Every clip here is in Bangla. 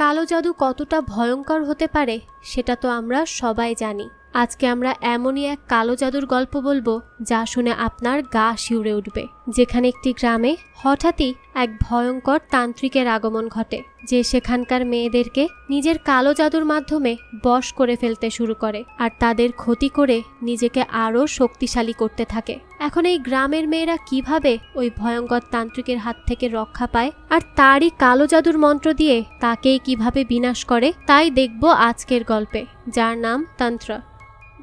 কালো জাদু কতটা ভয়ঙ্কর হতে পারে সেটা তো আমরা সবাই জানি। আজকে আমরা এমনই এক কালো জাদুর গল্প বলবো যা শুনে আপনার গা শিউরে উঠবে। যেখানে একটি গ্রামে হঠাৎই এক ভয়ঙ্কর তান্ত্রিকের আগমন ঘটে, যে সেখানকার মেয়েদেরকে নিজের কালো জাদুর মাধ্যমে বশ করে ফেলতে শুরু করে আর তাদের ক্ষতি করে নিজেকে আরও শক্তিশালী করতে থাকে। এখন এই গ্রামের মেয়েরা কিভাবে ওই ভয়ঙ্কর তান্ত্রিকের হাত থেকে রক্ষা পায় আর তারই কালো জাদুর মন্ত্র দিয়ে তাকেই কিভাবে বিনাশ করে, তাই দেখব আজকের গল্পে, যার নাম তন্ত্র।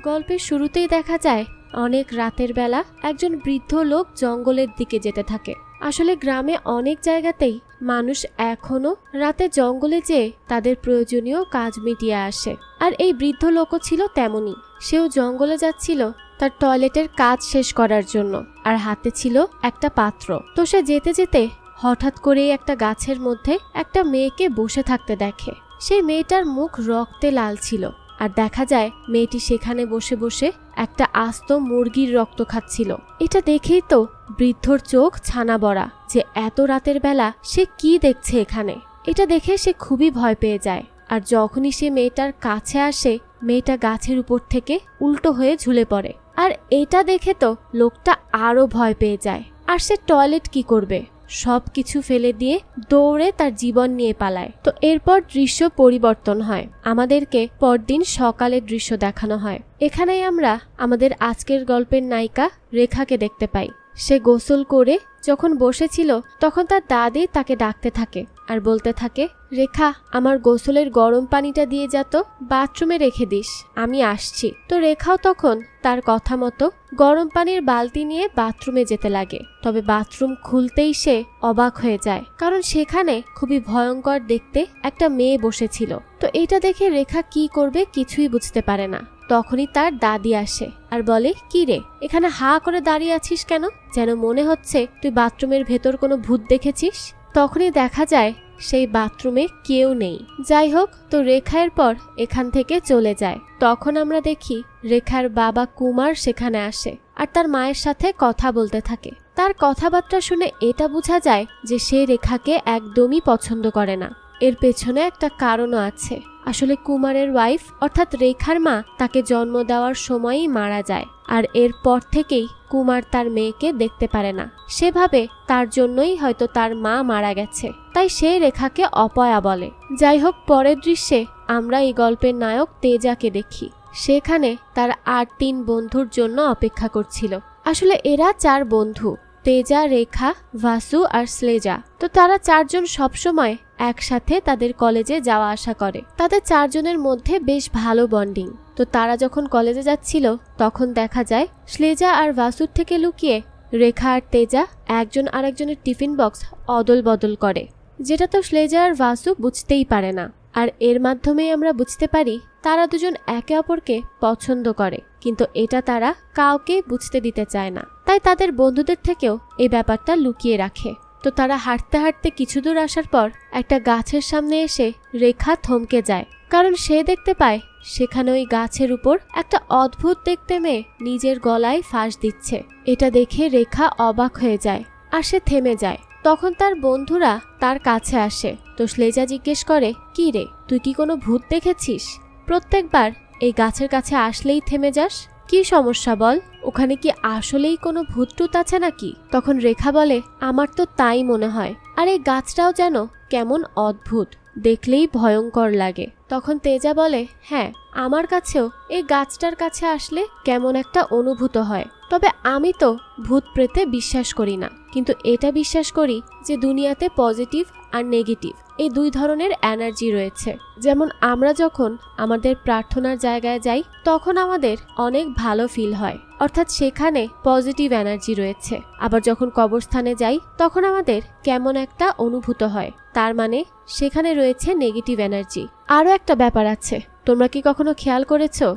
গল্পের শুরুতেই দেখা যায় অনেক রাতের বেলা একজন বৃদ্ধ লোক জঙ্গলের দিকে যেতে থাকে। আসলে গ্রামে অনেক জায়গাতেই মানুষ এখনো রাতে জঙ্গলে যেয়ে তাদের প্রয়োজনীয় কাজ মিটিয়ে আসে, আর এই বৃদ্ধ লোকও ছিল তেমনই। সেও জঙ্গলে যাচ্ছিল তার টয়লেটের কাজ শেষ করার জন্য, আর হাতে ছিল একটা পাত্র। তো সে যেতে যেতে হঠাৎ করেই একটা গাছের মধ্যে একটা মেয়েকে বসে থাকতে দেখে। সেই মেয়েটার মুখ রক্তে লাল ছিল, আর দেখা যায় মেয়েটি সেখানে বসে বসে একটা আস্ত মুরগির রক্ত খাচ্ছিল। এটা দেখেই তো বৃদ্ধর চোখ ছানা বড়া যে এত রাতের বেলা সে কি দেখছে এখানে। এটা দেখে সে খুবই ভয় পেয়ে যায়, আর যখনই সে মেয়েটার কাছে আসে মেয়েটা গাছের উপর থেকে উল্টো হয়ে ঝুলে পড়ে। আর এটা দেখে তো লোকটা আরো ভয় পেয়ে যায়, আর সে টয়লেট কি করবে, সব কিছু ফেলে দিয়ে দৌড়ে তার জীবন নিয়ে পালায়। তো এরপর দৃশ্য পরিবর্তন হয়, আমাদেরকে পরদিন সকালের দৃশ্য দেখানো হয়। এখানেই আমরা আমাদের আজকের গল্পের নায়িকা রেখাকে দেখতে পাই। সে গোসল করে যখন বসেছিল তখন তার দাদি তাকে ডাকতে থাকে আর বলতে থাকে, রেখা, আমার গোসলের গরম পানিটা দিয়ে যা তো, বাথরুমে রেখে দিস, আমি আসছি। তো রেখাও তখন তার কথা মতো গরম পানির বালতি নিয়ে বাথরুমে যেতে লাগে। তবে বাথরুম খুলতেই সে অবাক হয়ে যায়, কারণ সেখানে খুবই ভয়ঙ্কর দেখতে একটা মেয়ে বসেছিল। তো এটা দেখে রেখা কি করবে কিছুই বুঝতে পারে না। তখনই তার দাদি আসে আর বলে, কি রে, এখানে হা করে দাঁড়িয়ে আছিস কেন? যেন মনে হচ্ছে তুই বাথরুমের ভেতর কোনো ভূত দেখেছিস। তখনই দেখা যায় সেই বাথরুমে কেউ নেই। যাই হোক, তো রেখা এরপর এখান থেকে চলে যায়। তখন আমরা দেখি রেখার বাবা কুমার সেখানে আসে আর তার মায়ের সাথে কথা বলতে থাকে। তার কথাবার্তা শুনে এটা বোঝা যায় যে সে রেখাকে একদমই পছন্দ করে না। এর পেছনে একটা কারণও আছে। আসলে কুমারের ওয়াইফ অর্থাৎ রেখার মা তাকে জন্ম দেওয়ার সময়ই মারা যায়, আর এরপর থেকেই কুমার তার মেয়েকে দেখতে পারে না। সেভাবে তার জন্যই হয়তো তার মা মারা গেছে, তাই সে রেখাকে অপয়া বলে। যাই হোক, পরের দৃশ্যে আমরা এই গল্পের নায়ক তেজাকে দেখি। সেখানে তার আর 3 বন্ধুর জন্য অপেক্ষা করছিল। আসলে এরা 4 বন্ধু, তেজা, রেখা, ভাসু আর স্লেজা। তো তারা 4 জন সবসময় একসাথে তাদের কলেজে যাওয়া আসা করে। তাদের 4 জনের মধ্যে বেশ ভালো বন্ডিং। তো তারা যখন কলেজে যাচ্ছিল তখন দেখা যায় স্লেজা আর ভাসুর থেকে লুকিয়ে রেখা আর তেজা একজন আরেকজনের টিফিন বক্স অদল বদল করে, যেটা তো স্লেজা আর ভাসু বুঝতেই পারে না। আর এর মাধ্যমেই আমরা বুঝতে পারি তারা দুজন একে অপরকে পছন্দ করে, কিন্তু এটা তারা কাউকে বুঝতে দিতে চায় না। তাই তাদের বন্ধুদের থেকেও এই ব্যাপারটা লুকিয়ে রাখে। তো তারা হাঁটতে হাঁটতে কিছু দূর আসার পর একটা গাছের সামনে এসে রেখা থমকে যায়, কারণ সে দেখতে পায় সেখানে ওই গাছের উপর একটা অদ্ভুত দেখতে মেয়ে নিজের গলায় ফাঁস দিচ্ছে। এটা দেখে রেখা অবাক হয়ে যায় আর সে থেমে যায়। তখন তার বন্ধুরা তার কাছে আসে। তো স্লেজা জিজ্ঞেস করে, কি রে, তুই কি কোনো ভূত দেখেছিস? প্রত্যেকবার এই গাছের কাছে আসলেই থেমে যাস, কি সমস্যা বল? ওখানে কি আসলেই কোনো ভূত টুত আছে নাকি? তখন রেখা বলে, আমার তো তাই মনে হয়, আর এই গাছটাও যেন কেমন অদ্ভুত, দেখলেই ভয়ঙ্কর লাগে। তখন তেজা বলে, হ্যাঁ, আমার কাছেও এই গাছটার কাছে আসলে কেমন একটা অনুভূত হয়। তবে আমি তো ভূত প্রেতে বিশ্বাস করি না, কিন্তু এটা বিশ্বাস করি যে দুনিয়াতে পজিটিভ আর নেগেটিভ এই 2 ধরনের এনার্জি রয়েছে। যেমন আমরা যখন আমাদের প্রার্থনার জায়গায় যাই তখন আমাদের অনেক ভালো ফিল হয়, অর্থাৎ সেখানে পজিটিভ এনার্জি রয়েছে। আবার যখন কবরস্থানে যাই তখন আমাদের কেমন একটা অনুভূত হয়, তার মানে সেখানে রয়েছে নেগেটিভ এনার্জি। আরও একটা ব্যাপার আছে, তোমরা কি কখনো খেয়াল করেছো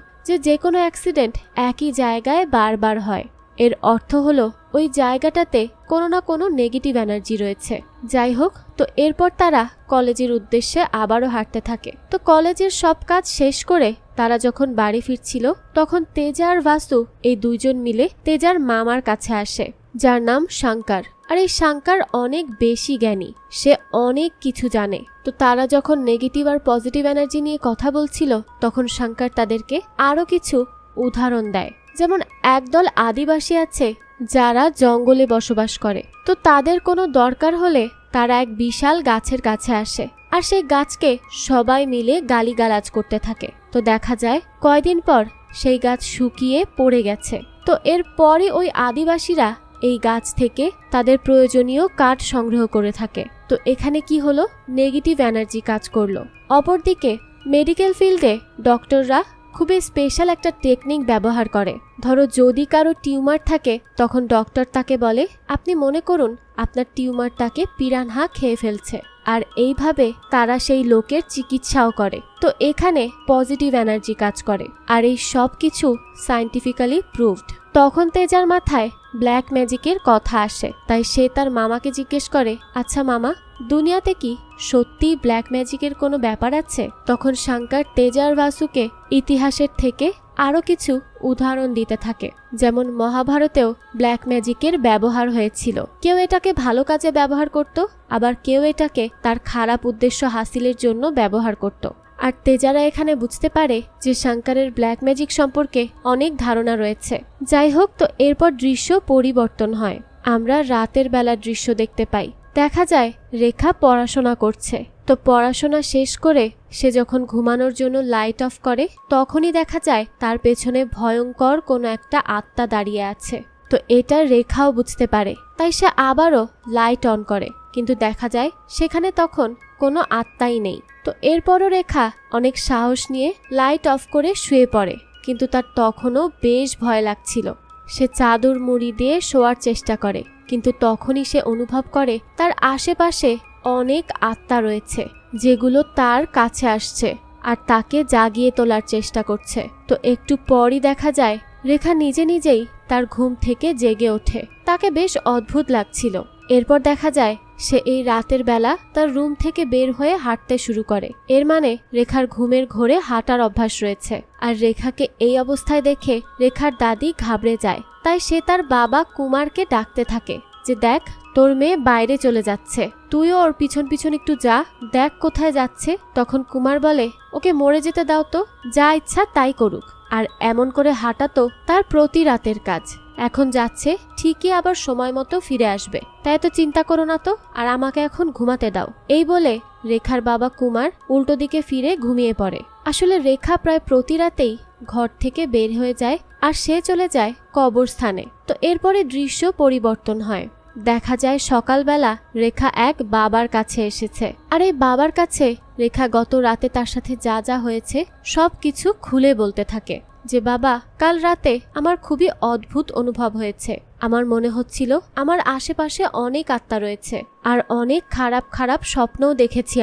যে কোনো অ্যাক্সিডেন্ট একই জায়গায় বারবার হয়? এর অর্থ হলো ওই জায়গাটাতে কোনো না কোনো নেগেটিভ এনার্জি রয়েছে। যাই হোক, তো এরপর তারা কলেজের উদ্দেশ্যে আবারও হাঁটতে থাকে। তো কলেজের সব কাজ শেষ করে তারা যখন বাড়ি ফিরছিল তখন তেজা আর বাসু এই দুইজন মিলে তেজার মামার কাছে আসে, যার নাম শঙ্কর। আর এই শঙ্কর অনেক বেশি জ্ঞানী, সে অনেক কিছু জানে। তো তারা যখন নেগেটিভ আর পজিটিভ এনার্জি নিয়ে কথা বলছিল তখন শঙ্কর তাদেরকে আরো কিছু উদাহরণ দেয়। যেমন একদল আদিবাসী আছে যারা জঙ্গলে বসবাস করে। তো তাদের কোনো দরকার হলে তারা এক বিশাল গাছের কাছে আসে আর সেই গাছকে সবাই মিলে গালিগালাজ করতে থাকে। তো দেখা যায় কয়দিন পর সেই গাছ শুকিয়ে পড়ে গেছে। তো এরপরই ওই আদিবাসীরা এই গাছ থেকে তাদের প্রয়োজনীয় কাঠ সংগ্রহ করে থাকে। তো এখানে কি হলো, নেগেটিভ এনার্জি কাজ করলো। অপরদিকে মেডিকেল ফিল্ডে ডক্টররা খুবই স্পেশাল একটা টেকনিক ব্যবহার করে। ধরো যদি কারো টিউমার থাকে তখন ডক্টর তাকে বলে আপনি মনে করুন আপনার টিউমারটাকে পিরানহা খেয়ে ফেলছে, আর এইভাবে তারা সেই লোকের চিকিৎসাও করে। তো এখানে পজিটিভ এনার্জি কাজ করে আর এই সব কিছু সায়েন্টিফিক্যালি প্রুভড। তখন তেজার মাথায় ব্ল্যাক ম্যাজিকের কথা আসে, তাই সে তার মামাকে জিজ্ঞেস করে, আচ্ছা মামা, দুনিয়াতে কি সত্যি ব্ল্যাক ম্যাজিকের কোনো ব্যাপার আছে? তখন শঙ্কর তেজার বাসুকে ইতিহাসের থেকে আরো কিছু উদাহরণ দিতে থাকে। যেমন মহাভারতেও ব্ল্যাক ম্যাজিকের ব্যবহার হয়েছিল। কেউ এটাকে ভালো কাজে ব্যবহার করত, আবার কেউ এটাকে তার খারাপ উদ্দেশ্য হাসিলের জন্য ব্যবহার করত। আর তেজারা এখানে বুঝতে পারে যে শঙ্করের ব্ল্যাক ম্যাজিক সম্পর্কে অনেক ধারণা রয়েছে। যাই হোক, তো এরপর দৃশ্য পরিবর্তন হয়। আমরা রাতের বেলার দৃশ্য দেখতে পাই। দেখা যায় রেখা পড়াশোনা করছে। তো পড়াশোনা শেষ করে সে যখন ঘুমানোর জন্য লাইট অফ করে তখনই দেখা যায় তার পেছনে ভয়ঙ্কর কোনো একটা আত্মা দাঁড়িয়ে আছে। তো এটা রেখাও বুঝতে পারে, তাই সে আবারও লাইট অন করে, কিন্তু দেখা যায় সেখানে তখন কোনো আত্মাই নেই। তো এরপরও রেখা অনেক সাহস নিয়ে লাইট অফ করে শুয়ে পড়ে, কিন্তু তার তখনও বেশ ভয় লাগছিল। সে চাদর মুড়ি দিয়ে শোয়ার চেষ্টা করে, কিন্তু তখনই সে অনুভব করে তার আশেপাশে অনেক আত্মা রয়েছে যেগুলো তার কাছে আসছে আর তাকে জাগিয়ে তোলার চেষ্টা করছে। তো একটু পরই দেখা যায় রেখা নিজে নিজেই তার ঘুম থেকে জেগে ওঠে। তাকে বেশ অদ্ভুত লাগছিল। এরপর দেখা যায় সে এই রাতের বেলা তার রুম থেকে বের হয়ে হাঁটতে শুরু করে। এর মানে রেখার ঘুমের ঘোরে হাঁটার অভ্যাস রয়েছে। আর রেখাকে এই অবস্থায় দেখে রেখার দাদি ঘাবড়ে যায়, তাই সে তার বাবা কুমারকে ডাকতে থাকে যে দেখ, তোর মেয়ে বাইরে চলে যাচ্ছে, তুইও ওর পিছন পিছন একটু যা, দেখ কোথায় যাচ্ছে। তখন কুমার বলে, ওকে মরে যেতে দাও তো, যা ইচ্ছা তাই করুক। আর এমন করে হাঁটা তো তার প্রতি রাতের কাজ। এখন যাচ্ছে ঠিকই, আবার সময় মতো ফিরে আসবে, তাই তো চিন্তা করো না তো, আর আমাকে এখন ঘুমাতে দাও। এই বলে রেখার বাবা কুমার উল্টো দিকে ফিরে ঘুমিয়ে পড়ে। আসলে রেখা প্রায় প্রতি রাতেই ঘর থেকে বের হয়ে যায় আর সে চলে যায় কবরস্থানে। তো এরপরে দৃশ্য পরিবর্তন হয়। দেখা যায় সকালবেলা রেখা এক বাবার কাছে এসেছে। আর এই বাবার কাছে রেখা গত রাতে তার সাথে যা যা হয়েছে সব কিছু খুলে বলতে থাকে যে বাবা, কাল রাতে আমার খুবই অদ্ভুত অনুভব হয়েছে। আমার মনে হচ্ছিল আমার আশেপাশে অনেক আত্মা রয়েছে আর অনেক খারাপ খারাপ স্বপ্নও দেখেছি।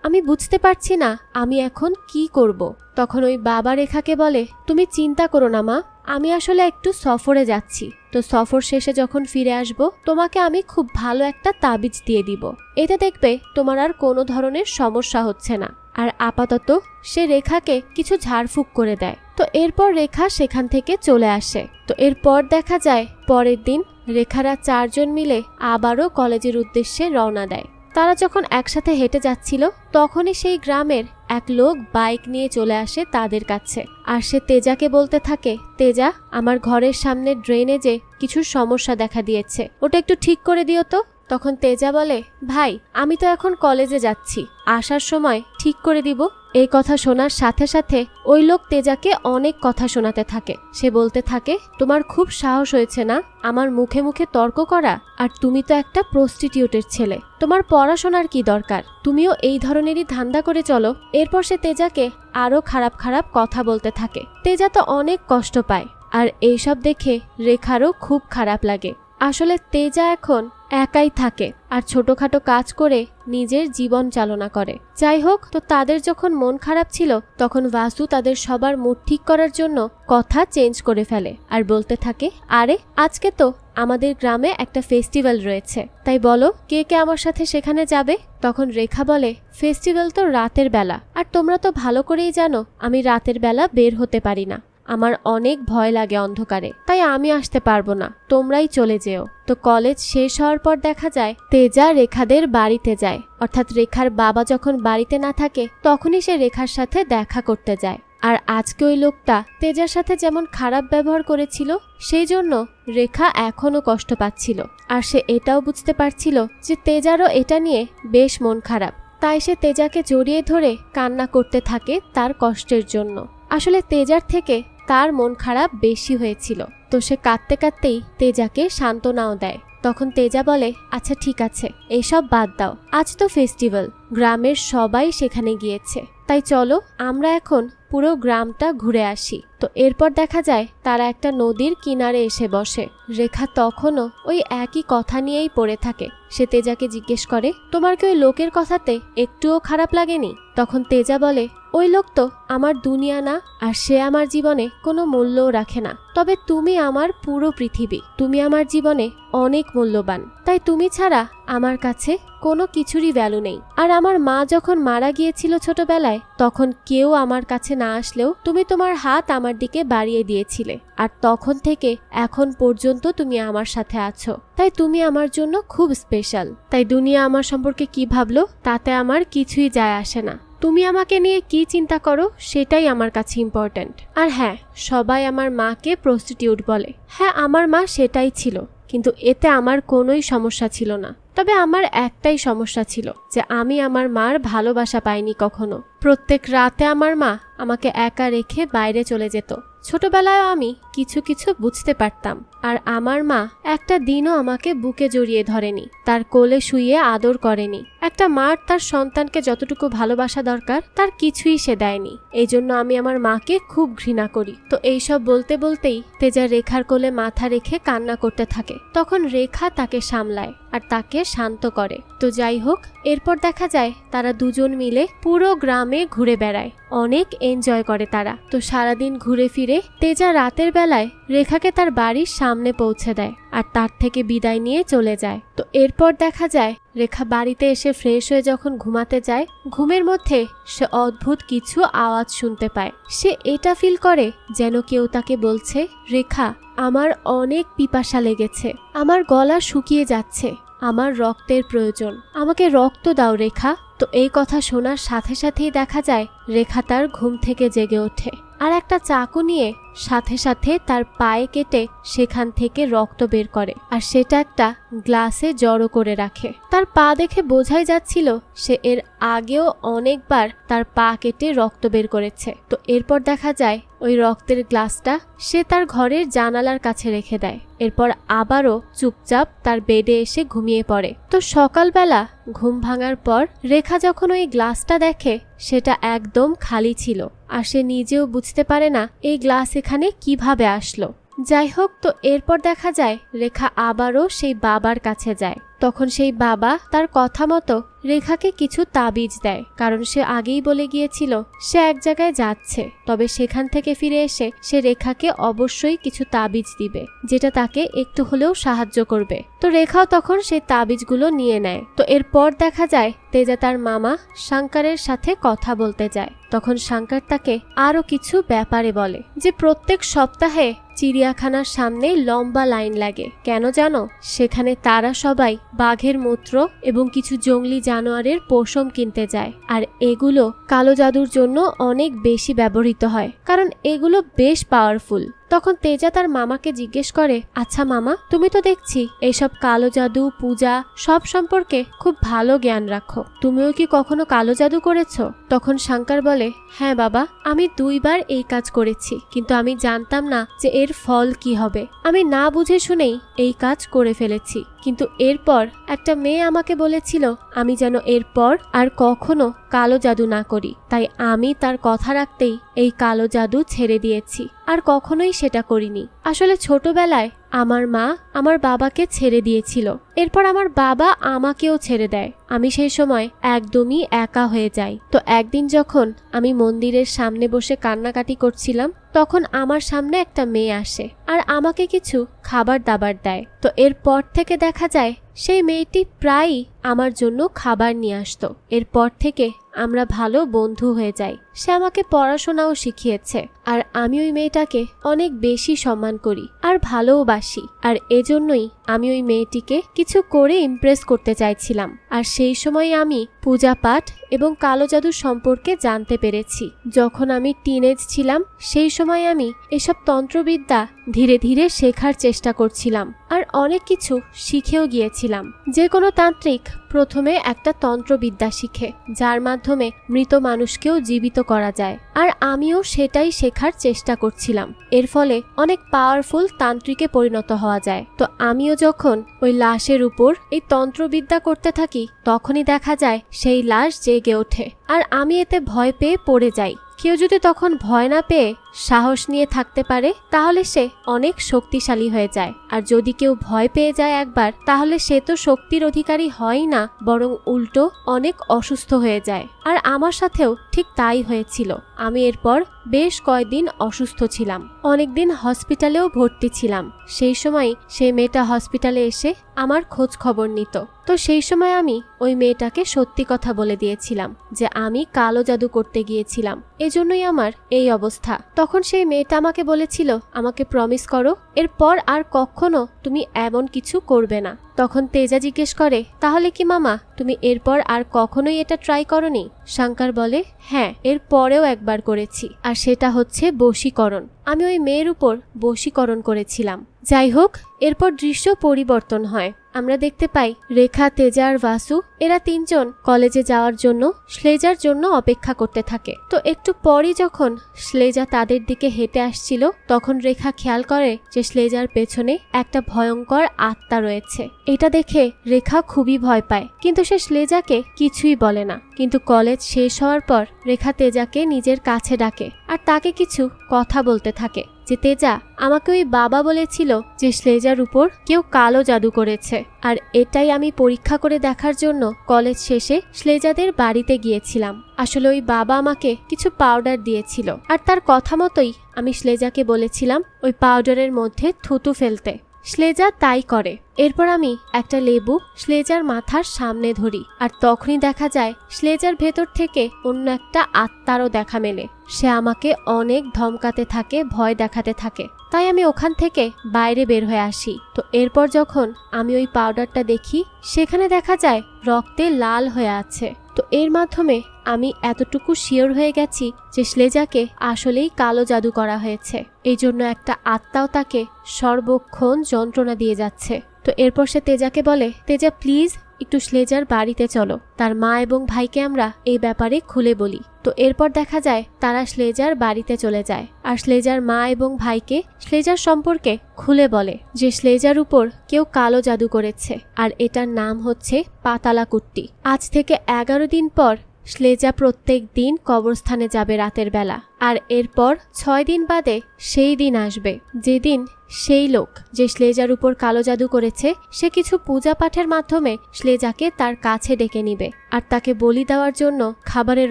আমি বুঝতে পারছি না আমি এখন কি করব। তখন ওই বাবা রেখাকে বলে, তুমি চিন্তা করো না মা, আমি আসলে একটু সফরে যাচ্ছি। তো সফর শেষে যখন ফিরে আসব তোমাকে আমি খুব ভালো একটা তাবিজ দিয়ে দিব। এতে দেখবে তোমার আর কোনো ধরনের সমস্যা হচ্ছে না। আর আপাতত সে রেখাকে কিছু ঝাড়ফুঁক করে দেয়। তো এরপর রেখা সেখান থেকে চলে আসে। তো এরপর দেখা যায় পরের দিন রেখারা 4 জন মিলে আবারও কলেজের উদ্দেশ্যে রওনা দেয়। তারা যখন একসাথে হেঁটে যাচ্ছিল তখনই সেই গ্রামের এক লোক বাইক নিয়ে চলে আসে তাদের কাছে। আর সে তেজাকে বলতে থাকে, তেজা, আমার ঘরের সামনে ড্রেনেজে কিছু সমস্যা দেখা দিয়েছে, ওটা একটু ঠিক করে দিও তো। তখন তেজা বলে, ভাই, আমি তো এখন কলেজে যাচ্ছি, আসার সময় ঠিক করে দিব। এই কথা শোনার সাথে সাথে ওই লোক তেজাকে অনেক কথা শোনাতে থাকে। সে বলতে থাকে, তোমার খুব সাহস হয়েছে না আমার মুখে মুখে তর্ক করা? আর তুমি তো একটা প্রস্টিটিউটের ছেলে, তোমার পড়াশোনার কি দরকার? তুমিও এই ধরনেরই ধান্দা করে চলো। এরপর সে তেজাকে আরো খারাপ খারাপ কথা বলতে থাকে। তেজা তো অনেক কষ্ট পায় আর এইসব দেখে রেখারও খুব খারাপ লাগে। আসলে তেজা এখন একাই থাকে আর ছোটখাটো কাজ করে নিজের জীবন চালনা করে। যাই হোক, তো তাদের যখন মন খারাপ ছিল তখন বাসু তাদের সবার মুড ঠিক করার জন্য কথা চেঞ্জ করে ফেলে আর বলতে থাকে, আরে আজকে তো আমাদের গ্রামে একটা ফেস্টিভ্যাল রয়েছে, তাই বলো কে কে আমার সাথে সেখানে যাবে। তখন রেখা বলে, ফেস্টিভ্যাল তো রাতের বেলা, আর তোমরা তো ভালো করেই জানো আমি রাতের বেলা বের হতে পারি না, আমার অনেক ভয় লাগে অন্ধকারে, তাই আমি আসতে পারবো না, তোমরাই চলে যেও। তো কলেজ শেষ হওয়ার পর দেখা যায় তেজা রেখাদের বাড়িতে যায়, অর্থাৎ রেখার বাবা যখন বাড়িতে না থাকে তখনই সে রেখার সাথে দেখা করতে যায়। আর আজকে ওই লোকটা তেজার সাথে যেমন খারাপ ব্যবহার করেছিল সেই জন্য রেখা এখনো কষ্ট পাচ্ছিল, আর সে এটাও বুঝতে পারছিল যে তেজারও এটা নিয়ে বেশ মন খারাপ, তাই সে তেজাকে জড়িয়ে ধরে কান্না করতে থাকে তার কষ্টের জন্য। আসলে তেজার থেকে তার মন খারাপ বেশি হয়েছিল, তো সে কাঁদতে কাঁদতেই তেজাকে সান্ত্বনাও দেয়। তখন তেজা বলে, আচ্ছা ঠিক আছে, এসব বাদ দাও, আজ তো ফেস্টিভ্যাল, গ্রামের সবাই সেখানে গিয়েছে, তাই চলো আমরা এখন পুরো গ্রামটা ঘুরে আসি। তো এরপর দেখা যায় তারা একটা নদীর কিনারে এসে বসে। রেখা তখনও ওই একই কথা নিয়েই পড়ে থাকে। সে তেজাকে জিজ্ঞেস করে, তোমার কি ওই লোকের কথাতে একটুও খারাপ লাগেনি? তখন তেজা বলে, ওই লোক তো আমার দুনিয়া না, আর সে আমার জীবনে কোনো মূল্যও রাখে না, তবে তুমি আমার পুরো পৃথিবী, তুমি আমার জীবনে অনেক মূল্যবান, তাই তুমি ছাড়া আমার কাছে কোনো কিছুরই ভ্যালু নেই। আর আমার মা যখন মারা গিয়েছিল ছোটবেলায়, তখন কেউ আমার কাছে না আসলেও তুমি তোমার হাত আমার দিকে বাড়িয়ে দিয়েছিলে, আর তখন থেকে এখন পর্যন্ত তুমি আমার সাথে আছো, তাই তুমি আমার জন্য খুব স্পেশাল। তাই দুনিয়া আমার সম্পর্কে কি ভাবলো তাতে আমার কিছুই যায় আসে না, তুমি আমাকে নিয়ে কি চিন্তা করো সেটাই আমার কাছে ইম্পর্ট্যান্ট। আর হ্যাঁ, সবাই আমার মাকে প্রস্টিটিউট বলে, হ্যাঁ আমার মা সেটাই ছিল, কিন্তু এতে আমার কোনোই সমস্যা ছিল না। তবে আমার একটাই সমস্যা ছিল যে আমি আমার মার ভালোবাসা পাইনি কখনো। প্রত্যেক রাতে আমার মা আমাকে একা রেখে বাইরে চলে যেত। ছোটবেলায় আমি কিছু কিছু বুঝতে পারতাম, আর আমার মা একটা দিনও আমাকে বুকে জড়িয়ে ধরেনি, তার কোলে শুইয়ে আদর করেনি। একটা মার তার সন্তানকে যতটুকু ভালোবাসা দরকার তার কিছুই সে দেয়নি। এই জন্য আমি আমার মাকে খুব ঘৃণা করি। তো এইসব বলতে বলতেই তেজা রেখার কোলে মাথা রেখে কান্না করতে থাকে। তখন রেখা তাকে সামলায় আর তাকে শান্ত করে। তো যাই হোক, এরপর দেখা যায় তারা দুজন মিলে পুরো গ্রামে ঘুরে বেড়ায়, অনেক এনজয় করে তারা। তো সারাদিন ঘুরে ফিরে তেজা রাতের বেলায় রেখাকে তার বাড়ির সামনে পৌঁছে দেয় আর তার থেকে বিদায় নিয়ে চলে যায়। তো এরপর দেখা যায় রেখা বাড়িতে এসে ফ্রেশ হয়ে যখন ঘুমাতে যায়, ঘুমের মধ্যে সে অদ্ভুত কিছু আওয়াজ শুনতে পায়। সে এটা ফিল করে যেন কেউ তাকে বলছে, রেখা আমার অনেক পিপাসা লেগেছে, আমার গলা শুকিয়ে যাচ্ছে, আমার রক্তের প্রয়োজন, আমাকে রক্ত দাও রেখা। তো এই কথা শোনার সাথে সাথেই দেখা যায় রেখা তার ঘুম থেকে জেগে ওঠে আর একটা চাকু নিয়ে সাথে সাথে তার পায়ে কেটে সেখান থেকে রক্ত বের করে, আর সেটা একটা গ্লাসে জড়ো করে রাখে। তার পা দেখে বোঝাই যাচ্ছিল সে এর আগেও অনেকবার তার পা কেটে রক্ত বের করেছে। তো এরপর দেখা যায় ওই রক্তের গ্লাসটা সে তার ঘরের জানালার কাছে রেখে দেয়। এরপর আবারও চুপচাপ তার বেডে এসে ঘুমিয়ে পড়ে। তো সকালবেলা ঘুম ভাঙার পর রেখা যখন ওই গ্লাসটা দেখে সেটা একদম খালি ছিল, আর সে নিজেও বুঝতে পারে না এই গ্লাস এখানে কিভাবে আসলো। যাই হোক, তো এরপর দেখা যায় রেখা আবারও সেই বাবার কাছে যায়। তখন সেই বাবা তার কথা মতো রেখাকে কিছু তাবিজ দেয়, কারণ সে আগেই বলে গিয়েছিল সে এক জায়গায় যাচ্ছে, তবে সেখান থেকে ফিরে এসে সে রেখাকে অবশ্যই কিছু তাবিজ দিবে যেটা তাকে একটু হলেও সাহায্য করবে। তো রেখাও তখন সেই তাবিজগুলো নিয়ে নেয়। তো এরপর দেখা যায় তেজা তার মামা শঙ্করের সাথে কথা বলতে যায়। তখন শঙ্কর তাকে আরো কিছু ব্যাপারে বলে যে প্রত্যেক সপ্তাহে চিড়িয়াখানার সামনে লম্বা লাইন লাগে, কেন জানো? সেখানে তারা সবাই বাঘের মূত্র এবং কিছু জঙ্গলি জানোয়ারের পশম কিনতে যায়, আর এগুলো কালো জাদুর জন্য অনেক বেশি ব্যবহৃত হয়, কারণ এগুলো বেশ পাওয়ারফুল। তখন তেজা তার মামাকে জিজ্ঞেস করে, আচ্ছা মামা, তুমি তো দেখছি এইসব কালো জাদু পূজা সব সম্পর্কে খুব ভালো জ্ঞান রাখো, তুমিও কি কখনো কালো জাদু করেছো? তখন শঙ্কর বলে, হ্যাঁ বাবা, আমি 2 বার এই কাজ করেছি, কিন্তু আমি জানতাম না যে এর ফল কি হবে, আমি না বুঝে শুনেই এই কাজ করে ফেলেছি। কিন্তু এরপর একটা মেয়ে আমাকে বলেছিল আমি যেন এরপর আর কখনো কালো জাদু না করি, তাই আমি তার কথা রাখতেই এই কালো জাদু ছেড়ে দিয়েছি, আর কখনোই সেটা করিনি। আসলে ছোটবেলায় আমার মা আমার বাবাকে ছেড়ে দিয়েছিল। এরপর আমার বাবা আমাকেও ছেড়ে দেয়। আমি সেই সময় একদমই একা হয়ে যাই। তো একদিন যখন আমি মন্দিরের সামনে বসে কান্নাকাটি করছিলাম, তখন আমার সামনে একটা মেয়ে আসে আর আমাকে কিছু খাবার দাবার দেয়। তো এরপর থেকে দেখা যায় সেই মেয়েটি প্রায়ই আমার জন্য খাবার নিয়ে আসতো। এরপর থেকে আমরা ভালো বন্ধু হয়ে যাই। সে আমাকে পড়াশোনাও শিখিয়েছে আর আমি ওই মেয়েটাকে অনেক বেশি সম্মান করি আর ভালোবাসি। আর এজন্যই আমি ওই মেয়েটিকে কিছু করে ইমপ্রেস করতে চাইছিলাম। আর সেই সময় আমি পূজা পাঠ এবং কালো জাদু সম্পর্কে জানতে পেরেছি। যখন আমি টিনেজ ছিলাম সেই সময় আমি এসব তন্ত্রবিদ্যা ধীরে ধীরে শেখার চেষ্টা করছিলাম আর অনেক কিছু শিখেও গিয়েছিলাম। যে কোনো তান্ত্রিক প্রথমে একটা তন্ত্রবিদ্যা শিখে, যার মাধ্যমে মৃত মানুষকেও জীবিত করা যায়। আর আমিও সেটাই শেখার চেষ্টা করছিলাম। এর ফলে অনেক পাওয়ারফুল তান্ত্রিকে পরিণত হওয়া যায়। তো আমিও যখন ওই লাশের উপর এই তন্ত্রবিদ্যা করতে থাকি, তখনই দেখা যায় সেই লাশ জেগে ওঠে আর আমি এতে ভয় পেয়ে পড়ে যাই। কেউ যদি তখন ভয় না পেয়ে সাহস নিয়ে থাকতে পারে, তাহলে সে অনেক শক্তিশালী হয়ে যায়। আর যদি কেউ ভয় পেয়ে যায় একবার, তাহলে সে তো শক্তির অধিকারী হয় না, বরং উল্টো অনেক অসুস্থ হয়ে যায়। আর আমার সাথেও ঠিক তাই হয়েছিল। আমি এরপর বেশ কয়েকদিন অসুস্থ ছিলাম, অনেকদিন হসপিটালেও ভর্তি ছিলাম। সেই সময় সেই মেয়েটা হসপিটালে এসে আমার খোঁজ খবর নিত। তো সেই সময় আমি ওই মেয়েটাকে সত্যি কথা বলে দিয়েছিলাম যে আমি কালো জাদু করতে গিয়েছিলাম, এজন্যই আমার এই অবস্থা। তখন সেই মেয়েটা আমাকে বলেছিল, আমাকে প্রমিস করো এরপর আর কখনো তুমি এমন কিছু করবে না। তখন তেজা জিজ্ঞেস করে, তাহলে কি মামা তুমি এরপর আর কখনোই এটা ট্রাই করনি? শঙ্কর বলে, হ্যাঁ, এর পরেও একবার করেছি, আর সেটা হচ্ছে বশীকরণ। আমি ওই মেয়ের উপর বশীকরণ করেছিলাম। যাই হোক, এরপর দৃশ্য পরিবর্তন হয়। আমরা দেখতে পাই রেখা, তেজা আর বাসু এরা তিনজন কলেজে যাওয়ার জন্য স্লেজার জন্য অপেক্ষা করতে থাকে। তো একটু পরই যখন স্লেজা তাদের দিকে হেঁটে আসছিল, তখন রেখা খেয়াল করে যে স্লেজার পেছনে একটা ভয়ঙ্কর আত্মা রয়েছে। এটা দেখে রেখা খুবই ভয় পায়, কিন্তু সে স্লেজাকে কিছুই বলে না। কিন্তু কলেজ শেষ হওয়ার পর রেখা তেজাকে নিজের কাছে ডাকে আর তাকে কিছু কথা বলতে থাকে যে, তেজা, আমাকে ওই বাবা বলেছিল যে স্লেজার উপর কেউ কালো জাদু করেছে, আর এটাই আমি পরীক্ষা করে দেখার জন্য কলেজ শেষে স্লেজাদের বাড়িতে গিয়েছিলাম। আসলে ওই বাবা আমাকে কিছু পাউডার দিয়েছিল, আর তার কথা মতোই আমি স্লেজাকে বলেছিলাম ওই পাউডারের মধ্যে থুতু ফেলতে। স্লেজা তাই করে। এরপর আমি একটা লেবু স্লেজার মাথার সামনে ধরি, আর তখনই দেখা যায় স্লেজার ভেতর থেকে অন্য একটা আত্মারও দেখা মেলে। সে আমাকে অনেক ধমকাতে থাকে, ভয় দেখাতে থাকে। তাই আমি ওখান থেকে বাইরে বের হয়ে আসি। তো এরপর যখন আমি ওই পাউডারটা দেখি, সেখানে দেখা যায় রক্তে লাল হয়ে আছে। তো এর মাধ্যমে আমি এতটুকু শিওর হয়ে গেছি যে স্লেজাকে আসলেই কালো জাদু করা হয়েছে। এই জন্য একটা আত্মাও তাকে সর্বক্ষণ যন্ত্রণা দিয়ে যাচ্ছে। তো এরপর সে তেজাকে বলে, তেজা প্লিজ একটু স্লেজার বাড়িতে চলো, তার মা এবং ভাইকে আমরা এই ব্যাপারে খুলে বলি। তো এরপর দেখা যায় তারা স্লেজার বাড়িতে চলে যায় আর স্লেজার মা এবং ভাইকে স্লেজার সম্পর্কে খুলে বলে যে স্লেজার উপর কেউ কালো জাদু করেছে, আর এটার নাম হচ্ছে পাতালাকুট্টি। আজ থেকে 11 দিন পর স্লেজা প্রত্যেক দিন কবরস্থানে যাবে রাতের বেলা, আর এরপর 6 দিন বাদে সেই দিন আসবে যেদিন সেই লোক যে স্লেজার উপর কালো জাদু করেছে সে কিছু পূজা পাঠের মাধ্যমে স্লেজাকে তার কাছে ডেকে নিবে আর তাকে বলি দেওয়ার জন্য খাবারে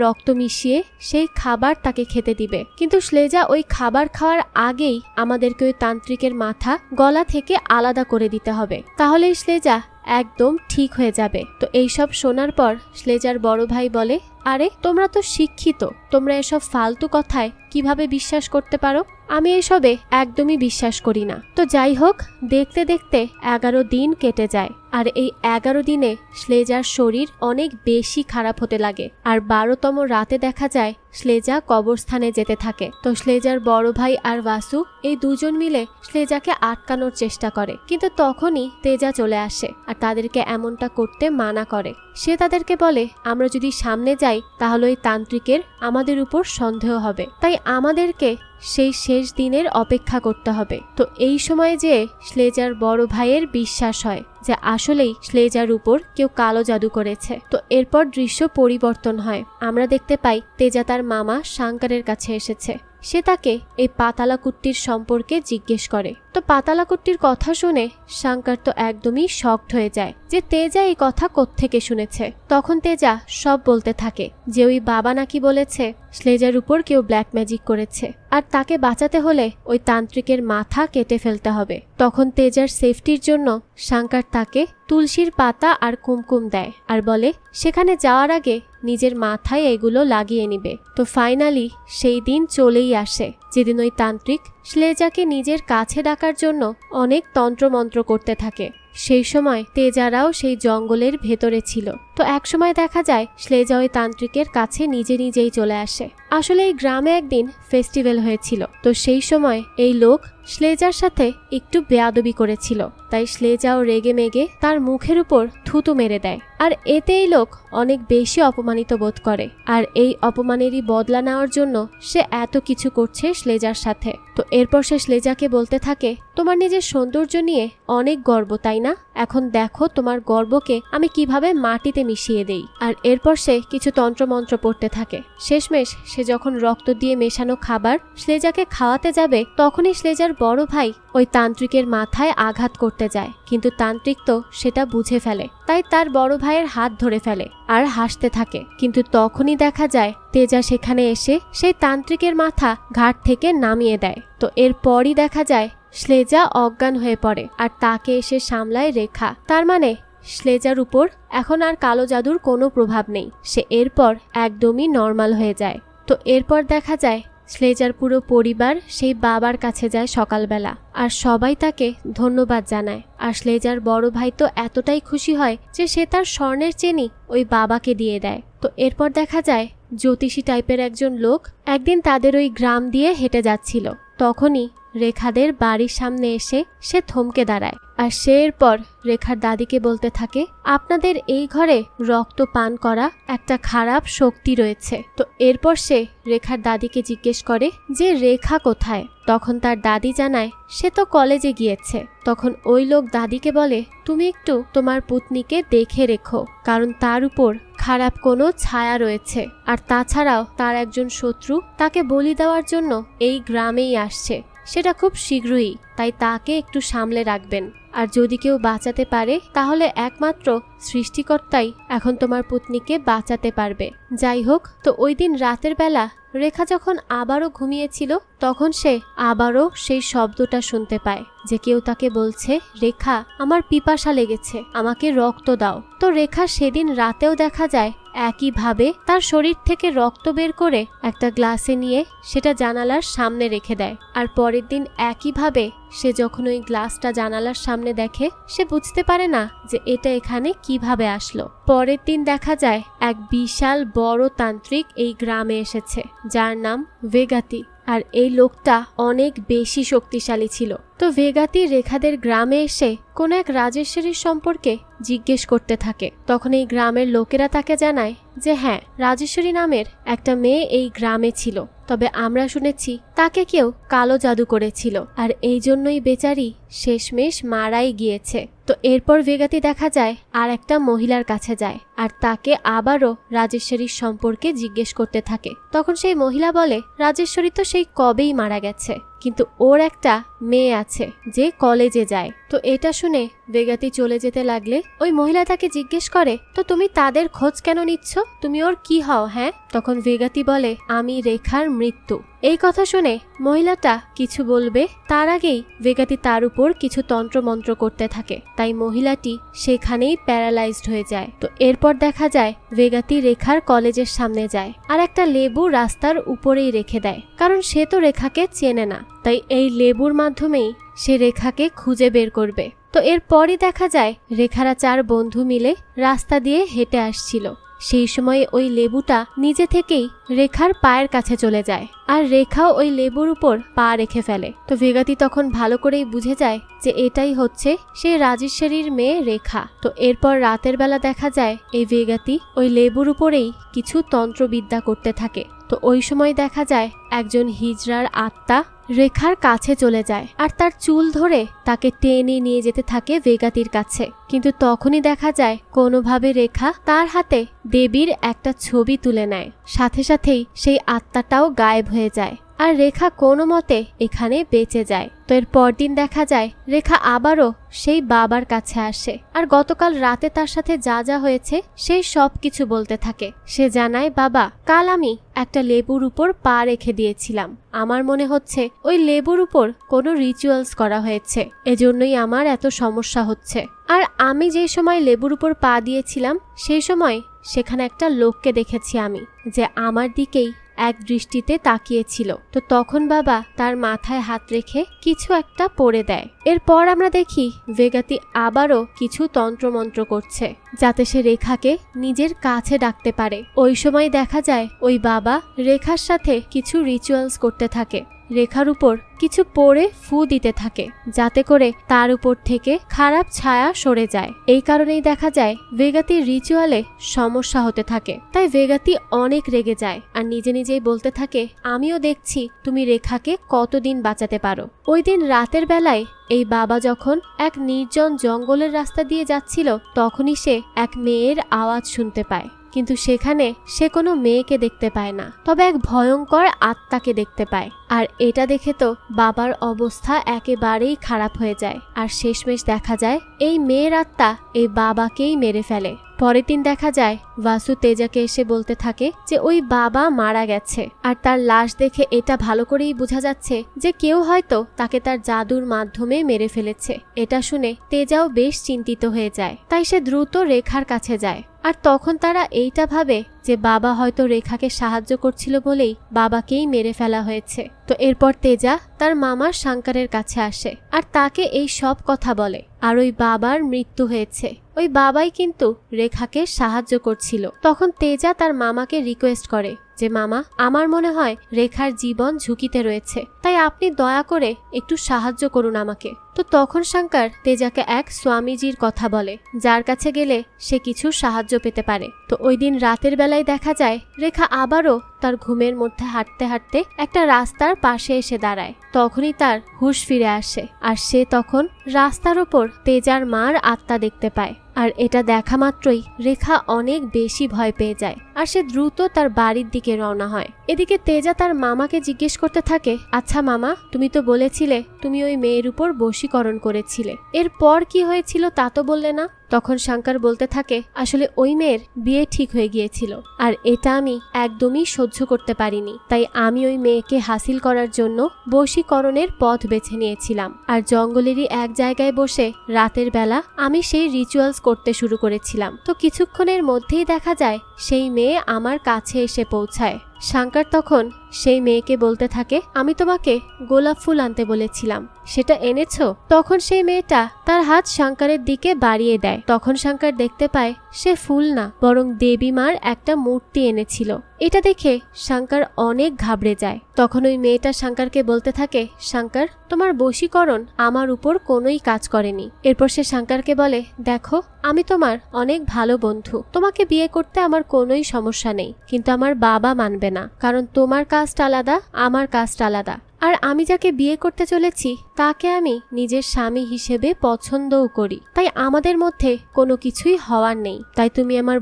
রক্ত মিশিয়ে সেই খাবার তাকে খেতে দিবে। কিন্তু স্লেজা ওই খাবার খাওয়ার আগেই আমাদেরকে ওই তান্ত্রিকের মাথা গলা থেকে আলাদা করে দিতে হবে, তাহলেই স্লেজা একদম ঠিক হয়ে যাবে। তো এইসব শোনার পর স্লেজার বড় ভাই বলে, আরে তোমরা তো শিক্ষিত, তোমরা এসব ফালতু কথায় কিভাবে বিশ্বাস করতে পারো? আমি এসবে একদমই বিশ্বাস করি না। তো যাই হোক, দেখতে দেখতে 11 দিন কেটে যায়, আর এই 11 দিনে স্লেজার শরীর অনেক বেশি খারাপ হতে লাগে। আর 12তম রাতে দেখা যায় স্লেজা কবরস্থানে যেতে থাকে। তো স্লেজার বড় ভাই আর বাসু এই দুজন মিলে স্লেজাকে আটকানোর চেষ্টা করে, কিন্তু তখনই তেজা চলে আসে আর তাদেরকে এমনটা করতে মানা করে। সে তাদেরকে বলে, আমরা যদি সামনে যাই তাহলে ওই তান্ত্রিকের আমাদের উপর সন্দেহ হবে, তাই আমাদেরকে সেই শেষ দিনের অপেক্ষা করতে হবে। তো এই সময় যে স্লেজার বড় ভাইয়ের বিশ্বাস হয় যে আসলেই স্লেজার উপর কেউ কালো জাদু করেছে। তো এরপর দৃশ্য পরিবর্তন হয়। আমরা দেখতে পাই তেজা তার মামা শঙ্করের কাছে এসেছে। সে তাকে এই পাতালাকুট্টির সম্পর্কে জিজ্ঞেস করে। তো পাতালাকুট্টির কথা শুনে শঙ্কর তো একদমই শকড হয়ে যায় যে তেজা এই কথা কোত্থেকে শুনেছে। তখন তেজা সব বলতে থাকে যে ওই বাবা নাকি বলেছে স্লেজার উপর কেউ ব্ল্যাক ম্যাজিক করেছে আর তাকে বাঁচাতে হলে ওই তান্ত্রিকের মাথা কেটে ফেলতে হবে। তখন তেজার সেফটির জন্য শঙ্কর তাকে তুলসীর পাতা আর কুমকুম দেয় আর বলে সেখানে যাওয়ার আগে নিজের মাথায় এগুলো লাগিয়ে নিবে। তো ফাইনালি সেই দিন চলেই আসে যেদিন ওই তান্ত্রিক স্লেজাকে নিজের কাছে ডাকার জন্য অনেক তন্ত্রমন্ত্র করতে থাকে। সেই সময় তেজারাও সেই জঙ্গলের ভেতরে ছিল। তো একসময় দেখা যায় স্লেজা ওই তান্ত্রিকের কাছে নিজে নিজেই চলে আসে। আসলে এই গ্রামে একদিন ফেস্টিভ্যাল হয়েছিল। তো সেই সময় এই লোক স্লেজার সাথে একটু বেয়াদবি করেছিল, তাই স্লেজাও রেগে মেগে তার মুখের উপর থুতু মেরে দেয়। আর এতে এই লোক অনেক বেশি অপমানিত বোধ করে আর এই অপমানেরই বদলা নেওয়ার জন্য সে এত কিছু করছে স্লেজার সাথে। তো এরপর সে স্লেজাকে বলতে থাকে তোমার নিজের সৌন্দর্য নিয়ে অনেক গর্ব তাই না, এখন দেখো তোমার গর্বকে আমি কিভাবে মাটিতে মিশিয়ে দেই। আর এরপর সে কিছু তন্ত্রমন্ত্র পড়তে থাকে। শেষমেশ সে যখন রক্ত দিয়ে মেশানো খাবার স্লেজাকে খাওয়াতে যাবে তখনই স্লেজার বড় ভাই ওই তান্ত্রিকের মাথায় আঘাত করতে যায়, কিন্তু তান্ত্রিক তো সেটা বুঝে ফেলে, তাই তার বড় ভাইয়ের হাত ধরে ফেলে আর হাসতে থাকে। কিন্তু তখনই দেখা যায় তেজা সেখানে এসে সেই তান্ত্রিকের মাথা ঘাট থেকে নামিয়ে দেয়। তো এরপরই দেখা যায় স্লেজা অজ্ঞান হয়ে পড়ে আর তাকে এসে সামলায় রেখা। তার মানে স্লেজার উপর এখন আর কালো জাদুর কোনো প্রভাব নেই, সে এরপর একদমই নর্মাল হয়ে যায়। তো এরপর দেখা যায় স্লেজার পুরো পরিবার সেই বাবার কাছে যায় সকালবেলা আর সবাই তাকে ধন্যবাদ জানায়। আর স্লেজার বড় ভাই তো এতটাই খুশি হয় যে সে তার স্বর্ণের চেনি ওই বাবাকে দিয়ে দেয়। তো এরপর দেখা যায় জ্যোতিষী টাইপের একজন লোক একদিন তাদের ওই গ্রাম দিয়ে হেঁটে যাচ্ছিল। তখনই রেখাদের বাড়ির সামনে এসে সে থমকে দাঁড়ায় আর সে এরপর রেখার দাদিকে বলতে থাকে আপনাদের এই ঘরে রক্ত পান করা একটা খারাপ শক্তি রয়েছে। তো এরপর সে রেখার দাদিকে জিজ্ঞেস করে যে রেখা কোথায়। তখন তার দাদি জানায় সে তো কলেজে গিয়েছে। তখন ওই লোক দাদিকে বলে তুমি একটু তোমার পুতনিকে দেখে রেখো, কারণ তার উপর খারাপ কোনো ছায়া রয়েছে আর তাছাড়াও তার একজন শত্রু তাকে বলি দেওয়ার জন্য এই গ্রামেই আসছে, সেটা খুব শীঘ্রই, তাই তাকে একটু সামলে রাখবেন। আর যদি কেউ বাঁচাতে পারে তাহলে একমাত্র সৃষ্টিকর্তাই এখন তোমার পুতনিকে বাঁচাতে পারবে। যাই হোক, তো ওই দিন রাতের বেলা রেখা যখন আবারও ঘুমিয়েছিল তখন সে আবারও সেই শব্দটা শুনতে পায় যে কেউ তাকে বলছে রেখা আমার পিপাসা লেগেছে, আমাকে রক্ত দাও। তো রেখা সেদিন রাতেও দেখা যায় একইভাবে তার শরীর থেকে রক্ত বের করে একটা গ্লাসে নিয়ে সেটা জানালার সামনে রেখে দেয়। আর পরের দিন একইভাবে সে যখন ওই গ্লাসটা জানালার সামনে দেখে সে বুঝতে পারে না যে এটা এখানে কিভাবে আসলো। পরের দিন দেখা যায় এক বিশাল বড় তান্ত্রিক এই গ্রামে এসেছে যার নাম ভেগাতি। আর এই লোকটা অনেক বেশি শক্তিশালী ছিল। তো ভেগাতি রেখাদের গ্রামে এসে কোন এক রাজেশ্বরীর সম্পর্কে জিজ্ঞেস করতে থাকে। তখন এই গ্রামের লোকেরা তাকে জানায় যে হ্যাঁ, রাজেশ্বরী নামের একটা মেয়ে এই গ্রামে ছিল, তবে আমরা শুনেছি তাকে কেউ কালো জাদু করেছিল আর এই জন্যই বেচারি শেষমেশ মারাই গিয়েছে। তো এরপর ভেগাতি দেখা যায় আর একটা মহিলার কাছে যায় আর তাকে আবারও রাজেশ্বরীর সম্পর্কে জিজ্ঞেস করতে থাকে। তখন সেই মহিলা বলে রাজেশ্বরী তো সেই কবেই মারা গেছে, কিন্তু ওর একটা মেয়ে আছে যে কলেজে যায়। তো এটা শুনে ভেগাতি চলে যেতে লাগলে ওই মহিলা তাকে জিজ্ঞেস করে তো তুমি তাদের খোঁজ কেন নিচ্ছ, তুমি ওর কি হও? হ্যাঁ, তখন ভেগাতি বলে আমি রেখার মৃত্যু। এই কথা শুনে মহিলাটা কিছু বলবে তার আগেই ভেগাতি তার উপর কিছু তন্ত্রমন্ত্র করতে থাকে, তাই মহিলাটি সেখানেই প্যারালাইজড হয়ে যায়। তো এরপর দেখা যায় ভেগাতি রেখার কলেজের সামনে যায় আর একটা লেবু রাস্তার উপরেই রেখে দেয়, কারণ সে তো রেখাকে চেনে না, তাই এই লেবুর মাধ্যমেই সে রেখাকে খুঁজে বের করবে। তো এরপরই দেখা যায় রেখারা 4 বন্ধু মিলে রাস্তা দিয়ে হেঁটে আসছিল। সেই সময় ওই লেবুটা নিজে থেকেই রেখার পায়ের কাছে চলে যায় আর রেখাও ওই লেবুর উপর পা রেখে ফেলে। তো ভেগাতি তখন ভালো করেই বুঝে যায় যে এটাই হচ্ছে সেই রাজেশ্বরীর মেয়ে রেখা। তো এরপর রাতের বেলা দেখা যায় এই ভেগাতি ওই লেবুর উপরেই কিছু তন্ত্রবিদ্যা করতে থাকে। তো ওই সময় দেখা যায় একজন হিজড়ার আত্মা রেখার কাছে চলে যায় আর তার চুল ধরে তাকে টেনে নিয়ে যেতে থাকে ভেগাতির কাছে। কিন্তু তখনই দেখা যায় কোনোভাবে রেখা তার হাতে দেবীর একটা ছবি তুলে নেয়, সাথে সাথেই সেই আত্মাটাও গায়েব হয়ে যায়। আর রেখা কোনো মতে এখানে বেঁচে যায়। তো এর পরদিন দেখা যায় রেখা আবারও সেই বাবার কাছে আসে আর গতকাল রাতে তার সাথে যা যা হয়েছে সেই সব কিছু বলতে থাকে। সে জানায়, বাবা, কাল আমি একটা লেবুর উপর পা রেখে দিয়েছিলাম। আমার মনে হচ্ছে ওই লেবুর উপর কোনো রিচুয়ালস করা হয়েছে, এজন্যই আমার এত সমস্যা হচ্ছে। আর আমি যে সময় লেবুর উপর পা দিয়েছিলাম সেই সময় সেখানে একটা লোককে দেখেছি আমি, যে আমার দিকেই এক দৃষ্টিতে তাকিয়েছিল। তো তখন বাবা তার মাথায় হাত রেখে কিছু একটা পড়ে দেয়। এরপর আমরা দেখি ভেগাতি আবারও কিছু তন্ত্রমন্ত্র করছে যাতে সে রেখাকে নিজের কাছে ডাকতে পারে। ওই সময় দেখা যায় ওই বাবা রেখার সাথে কিছু রিচুয়ালস করতে থাকে, রেখার উপর কিছু পড়ে ফু দিতে থাকে যাতে করে তার উপর থেকে খারাপ ছায়া সরে যায়। এই কারণেই দেখা যায় ভেগাতির রিচুয়ালে সমস্যা হতে থাকে। তাই ভেগাতি অনেক রেগে যায় আর নিজে নিজেই বলতে থাকে, আমিও দেখছি তুমি রেখাকে কতদিন বাঁচাতে পারো। ওই দিন রাতের বেলায় এই বাবা যখন এক নির্জন জঙ্গলের রাস্তা দিয়ে যাচ্ছিল তখনই সে এক মেয়ের আওয়াজ শুনতে পায়, কিন্তু সেখানে সে কোনো মেয়েকে দেখতে পায় না, তবে এক ভয়ঙ্কর আত্মাকে দেখতে পায়। আর এটা দেখে তো বাবার অবস্থা একেবারেই খারাপ হয়ে যায়। আর শেষমেশ দেখা যায় এই মেয়ের আত্মা এই বাবাকেই মেরে ফেলে। পরের দিন দেখা যায় বাসু তেজাকে এসে বলতে থাকে যে ওই বাবা মারা গেছে আর তার লাশ দেখে এটা ভালো করেই বোঝা যাচ্ছে যে কেউ হয়তো তাকে তার জাদুর মাধ্যমে মেরে ফেলেছে। এটা শুনে তেজাও বেশ চিন্তিত হয়ে যায়, তাই সে দ্রুত রেখার কাছে যায়। আর তখন তারা এইটা ভাবে যে বাবা হয়তো রেখাকে সাহায্য করছিল বলেই বাবাকেই মেরে ফেলা হয়েছে। তো এরপর তেজা তার মামা শঙ্করের কাছে আসে আর তাকে এই সব কথা বলে। আর ওই বাবার মৃত্যু হয়েছে, ওই বাবাই কিন্তু রেখাকে সাহায্য করছিল। তখন তেজা তার মামাকে রিকোয়েস্ট করে যে মামা, আমার মনে হয় রেখার জীবন ঝুঁকিতে রয়েছে, তাই আপনি দয়া করে একটু সাহায্য করুন আমাকে। তো তখন শঙ্কর তেজাকে এক স্বামীজির কথা বলে যার কাছে গেলে সে কিছু সাহায্য পেতে পারে। তো ওই দিন রাতের বেলায় দেখা যায় রেখা আবারও তার ঘুমের মধ্যে হাঁটতে হাঁটতে একটা রাস্তার পাশে এসে দাঁড়ায়। তখনই তার হুঁশ ফিরে আসে আর সে তখন রাস্তার ওপর তেজার মার আত্মা দেখতে পায়। আর এটা দেখা মাত্রই রেখা অনেক বেশি ভয় পেয়ে যায় আর সে দ্রুত তার বাড়ির দিকে রওনা হয়। এদিকে তেজা তার মামাকে জিজ্ঞেস করতে থাকে, আচ্ছা মামা, তুমি তো বলেছিলে তুমি ওই মেয়ের উপর বশীকরণ করেছিলে, এরপর কি হয়েছিল তা তো বললে না। তখন শঙ্কর বলতে থাকে, আসলে ওই মেয়ের বিয়ে ঠিক হয়ে গিয়েছিল আর এটা আমি একদমই সহ্য করতে পারিনি, তাই আমি ওই মেয়েকে হাসিল করার জন্য বশীকরণের পথ বেছে নিয়েছিলাম। আর জঙ্গলেরই এক জায়গায় বসে রাতের বেলা আমি সেই রিচুয়ালস করতে শুরু করেছিলাম। তো কিছুক্ষণের মধ্যেই দেখা যায় সেই মেয়ে আমার কাছে এসে পৌঁছায়। শঙ্কর তখন সেই মেয়েকে বলতে থাকে, আমি তোমাকে গোলাপ ফুল আনতে বলেছিলাম, সেটা এনেছো? তখন সেই মেয়েটা তার হাত শঙ্করের দিকে বাড়িয়ে দেয়। তখন শঙ্কর দেখতে পায় সে ফুল না, বরং দেবী মার একটা মূর্তি এনেছিল। এটা দেখে শঙ্কর অনেক ঘাবড়ে যায়। তখন ওই মেয়েটা শঙ্করকে বলতে থাকে, শঙ্কর, তোমার বশীকরণ আমার উপর কোনোই কাজ করেনি। এরপর সে শঙ্করকে বলে, দেখো, আমি তোমার অনেক ভালো বন্ধু, তোমাকে বিয়ে করতে আমার কোনোই সমস্যা নেই, কিন্তু আমার বাবা মানবে না, কারণ তোমার কাস্ট আলাদা, আমার কাস্ট আলাদা। আর আমি যাকে বিয়ে করতে চলেছি তাকে আমি নিজের স্বামী হিসেবে পছন্দও করি, তাই আমাদের মধ্যে কোনো কিছুই হওয়ার নেই। তাই তুমি আমার